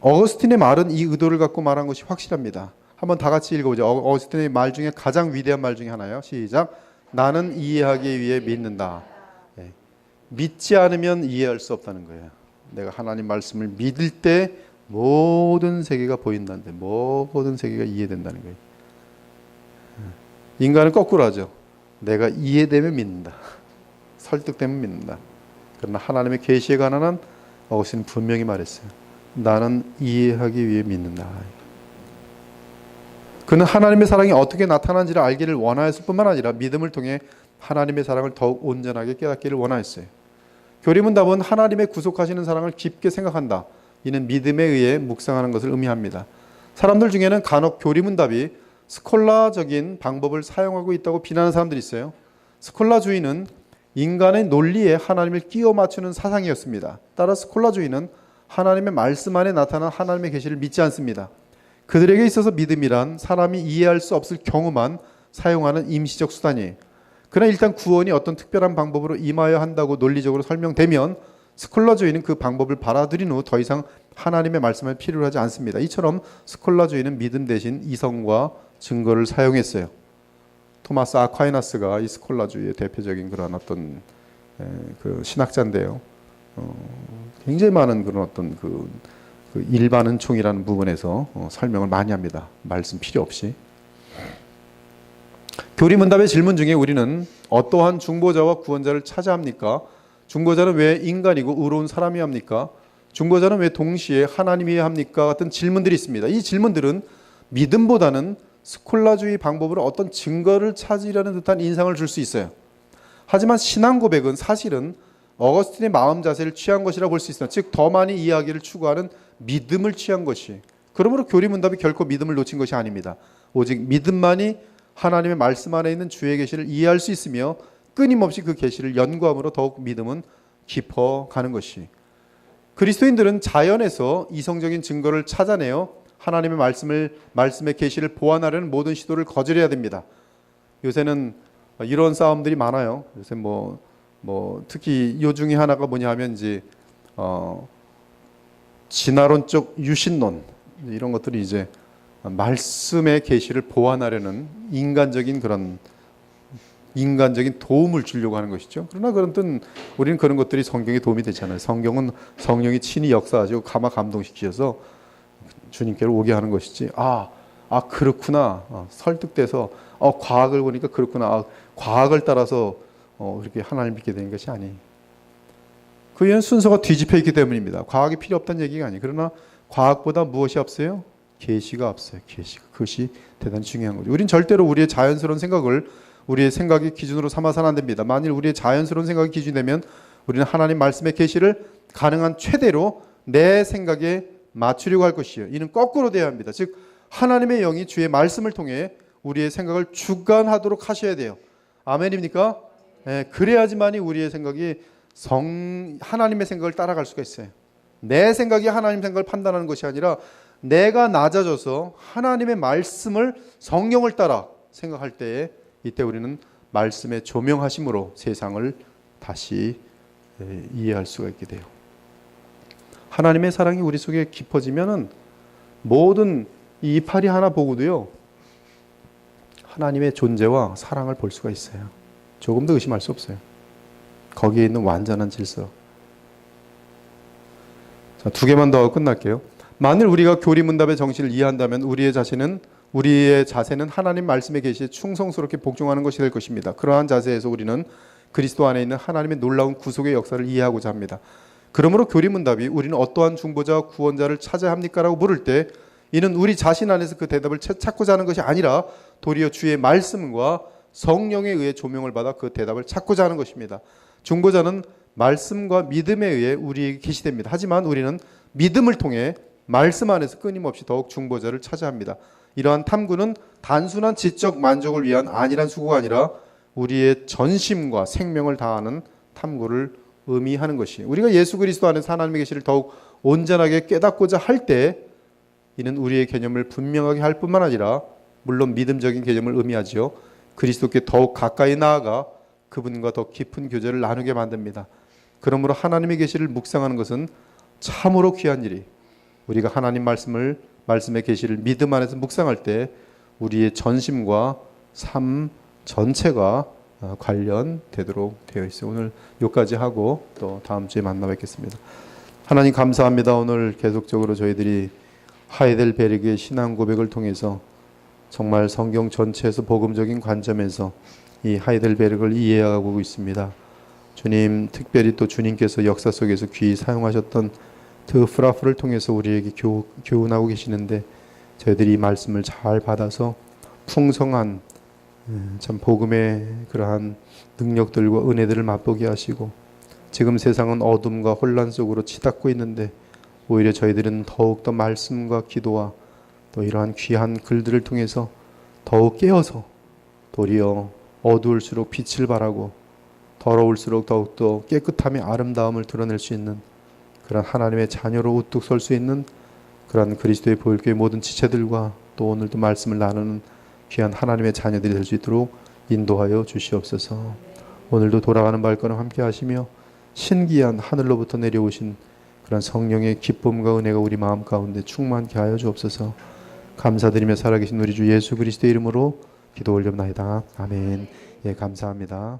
어거스틴의 말은 이 의도를 갖고 말한 것이 확실합니다. 한번 다 같이 읽어보죠. 어거스틴의 말 중에 가장 위대한 말 중에 하나예요. 시작. 나는 이해하기 위해 믿는다. 믿지 않으면 이해할 수 없다는 거예요. 내가 하나님 말씀을 믿을 때 모든 세계가 보인다는데 모든 세계가 이해된다는 거예요. 인간은 거꾸로 하죠. 내가 이해되면 믿는다. 설득되면 믿는다. 그러나 하나님의 계시에 관한 한 어거스틴은 분명히 말했어요. 나는 이해하기 위해 믿는다. 그는 하나님의 사랑이 어떻게 나타나는지를 알기를 원하였을 뿐만 아니라 믿음을 통해 하나님의 사랑을 더욱 온전하게 깨닫기를 원하였어요. 교리문답은 하나님의 구속하시는 사랑을 깊게 생각한다. 이는 믿음에 의해 묵상하는 것을 의미합니다. 사람들 중에는 간혹 교리문답이 스콜라적인 방법을 사용하고 있다고 비난하는 사람들이 있어요. 스콜라주의는 인간의 논리에 하나님을 끼워 맞추는 사상이었습니다. 따라 스콜라주의는 하나님의 말씀 안에 나타난 하나님의 계시를 믿지 않습니다. 그들에게 있어서 믿음이란 사람이 이해할 수 없을 경우만 사용하는 임시적 수단이에요. 그러나 일단 구원이 어떤 특별한 방법으로 임하여야 한다고 논리적으로 설명되면 스콜라주의는 그 방법을 받아들인 후 더 이상 하나님의 말씀을 필요로 하지 않습니다. 이처럼 스콜라주의는 믿음 대신 이성과 증거를 사용했어요. 토마스 아퀴나스가 이 스콜라주의의 대표적인 그런 어떤 그 신학자인데요. 굉장히 많은 그런 어떤 그 일반 은총이라는 부분에서 설명을 많이 합니다. 말씀 필요 없이. 교리문답의 질문 중에 우리는 어떠한 중보자와 구원자를 찾아 합니까? 중보자는 왜 인간이고 의로운 사람이어야 합니까? 중보자는 왜 동시에 하나님이어야 합니까? 같은 질문들이 있습니다. 이 질문들은 믿음보다는 스콜라주의 방법으로 어떤 증거를 찾으려는 듯한 인상을 줄 수 있어요. 하지만 신앙 고백은 사실은 어거스틴의 마음 자세를 취한 것이라 볼 수 있어요. 즉 더 많이 이야기를 추구하는 믿음을 취한 것이. 그러므로 교리문답이 결코 믿음을 놓친 것이 아닙니다. 오직 믿음만이 하나님의 말씀 안에 있는 주의 계시를 이해할 수 있으며 끊임없이 그 계시를 연구함으로 더욱 믿음은 깊어가는 것이, 그리스도인들은 자연에서 이성적인 증거를 찾아내어 하나님의 말씀의 계시를 보완하려는 모든 시도를 거절해야 됩니다. 요새는 이런 싸움들이 많아요. 요새 특히 요 중에 하나가 뭐냐 하면 이제 진화론적 유신론, 이런 것들이 이제 말씀의 계시를 보완하려는 인간적인 도움을 주려고 하는 것이죠. 그러나 그런 우리는 그런 것들이 성경에 도움이 되잖아요. 성경은 성령이 친히 역사하시고 감동시키셔서 주님께로 오게 하는 것이지. 그렇구나. 설득돼서 과학을 보니까 그렇구나. 과학을 따라서 이렇게 하나님 믿게 되는 것이 아니에요. 그 이유는 순서가 뒤집혀 있기 때문입니다. 과학이 필요 없다는 얘기가 아니에요. 그러나 과학보다 무엇이 앞서요? 계시가 앞서요. 계시가. 그것이 대단히 중요한 거죠. 우리는 절대로 우리의 자연스러운 생각을 우리의 생각의 기준으로 삼아서는 안 됩니다. 만일 우리의 자연스러운 생각이 기준이 되면 우리는 하나님 말씀의 계시를 가능한 최대로 내 생각에 맞추려고 할 것이에요. 이는 거꾸로 돼야 합니다. 즉 하나님의 영이 주의 말씀을 통해 우리의 생각을 주관하도록 하셔야 돼요. 아멘입니까? 네, 그래야지만이 우리의 생각이 하나님의 생각을 따라갈 수가 있어요. 내 생각이 하나님 생각을 판단하는 것이 아니라 내가 낮아져서 하나님의 말씀을, 성령을 따라 생각할 때에, 이때 우리는 말씀의 조명하심으로 세상을 다시 이해할 수가 있게 돼요. 하나님의 사랑이 우리 속에 깊어지면은 모든 이 이파리 하나 보고도요, 하나님의 존재와 사랑을 볼 수가 있어요. 조금도 의심할 수 없어요. 거기에 있는 완전한 질서. 자, 2개만 더 하고 끝날게요. 만일 우리가 교리문답의 정신을 이해한다면 우리의 자세는 하나님 말씀의 계시에 충성스럽게 복종하는 것이 될 것입니다. 그러한 자세에서 우리는 그리스도 안에 있는 하나님의 놀라운 구속의 역사를 이해하고자 합니다. 그러므로 교리문답이 우리는 어떠한 중보자와 구원자를 찾아야 합니까? 라고 물을 때 이는 우리 자신 안에서 그 대답을 찾고자 하는 것이 아니라 도리어 주의 말씀과 성령에 의해 조명을 받아 그 대답을 찾고자 하는 것입니다. 중보자는 말씀과 믿음에 의해 우리에게 계시됩니다. 하지만 우리는 믿음을 통해 말씀 안에서 끊임없이 더욱 중보자를 찾아야 합니다. 이러한 탐구는 단순한 지적 만족을 위한 안일한 수고가 아니라 우리의 전심과 생명을 다하는 탐구를 의미하는 것이, 우리가 예수 그리스도 안에서 하나님의 계시를 더욱 온전하게 깨닫고자 할 때 이는 우리의 개념을 분명하게 할 뿐만 아니라 물론 믿음적인 개념을 의미하죠. 그리스도께 더욱 가까이 나아가 그분과 더 깊은 교제를 나누게 만듭니다. 그러므로 하나님의 계시를 묵상하는 것은 참으로 귀한 일이, 우리가 하나님 말씀의 계시를 믿음 안에서 묵상할 때 우리의 전심과 삶 전체가 관련되도록 되어 있어요. 오늘 여기까지 하고 또 다음 주에 만나 뵙겠습니다. 하나님 감사합니다. 오늘 계속적으로 저희들이 하이델베르크의 신앙 고백을 통해서 정말 성경 전체에서 복음적인 관점에서 이 하이델베르크를 이해하고 있습니다. 주님, 특별히 또 주님께서 역사 속에서 귀히 사용하셨던 그 프라프를 통해서 우리에게 교훈하고 계시는데, 저희들이 이 말씀을 잘 받아서 풍성한 참 복음의 그러한 능력들과 은혜들을 맛보게 하시고, 지금 세상은 어둠과 혼란 속으로 치닫고 있는데 오히려 저희들은 더욱더 말씀과 기도와 또 이러한 귀한 글들을 통해서 더욱 깨어서 도리어 어두울수록 빛을 발하고 더러울수록 더욱더 깨끗함의 아름다움을 드러낼 수 있는 그런 하나님의 자녀로 우뚝 설 수 있는 그런 그리스도의 보혈교회 모든 지체들과 또 오늘도 말씀을 나누는 귀한 하나님의 자녀들이 될 수 있도록 인도하여 주시옵소서. 오늘도 돌아가는 발걸음 함께 하시며 신기한 하늘로부터 내려오신 그런 성령의 기쁨과 은혜가 우리 마음 가운데 충만케 하여 주옵소서. 감사드리며 살아계신 우리 주 예수 그리스도의 이름으로 기도 올려옵나이다. 아멘. 예, 감사합니다.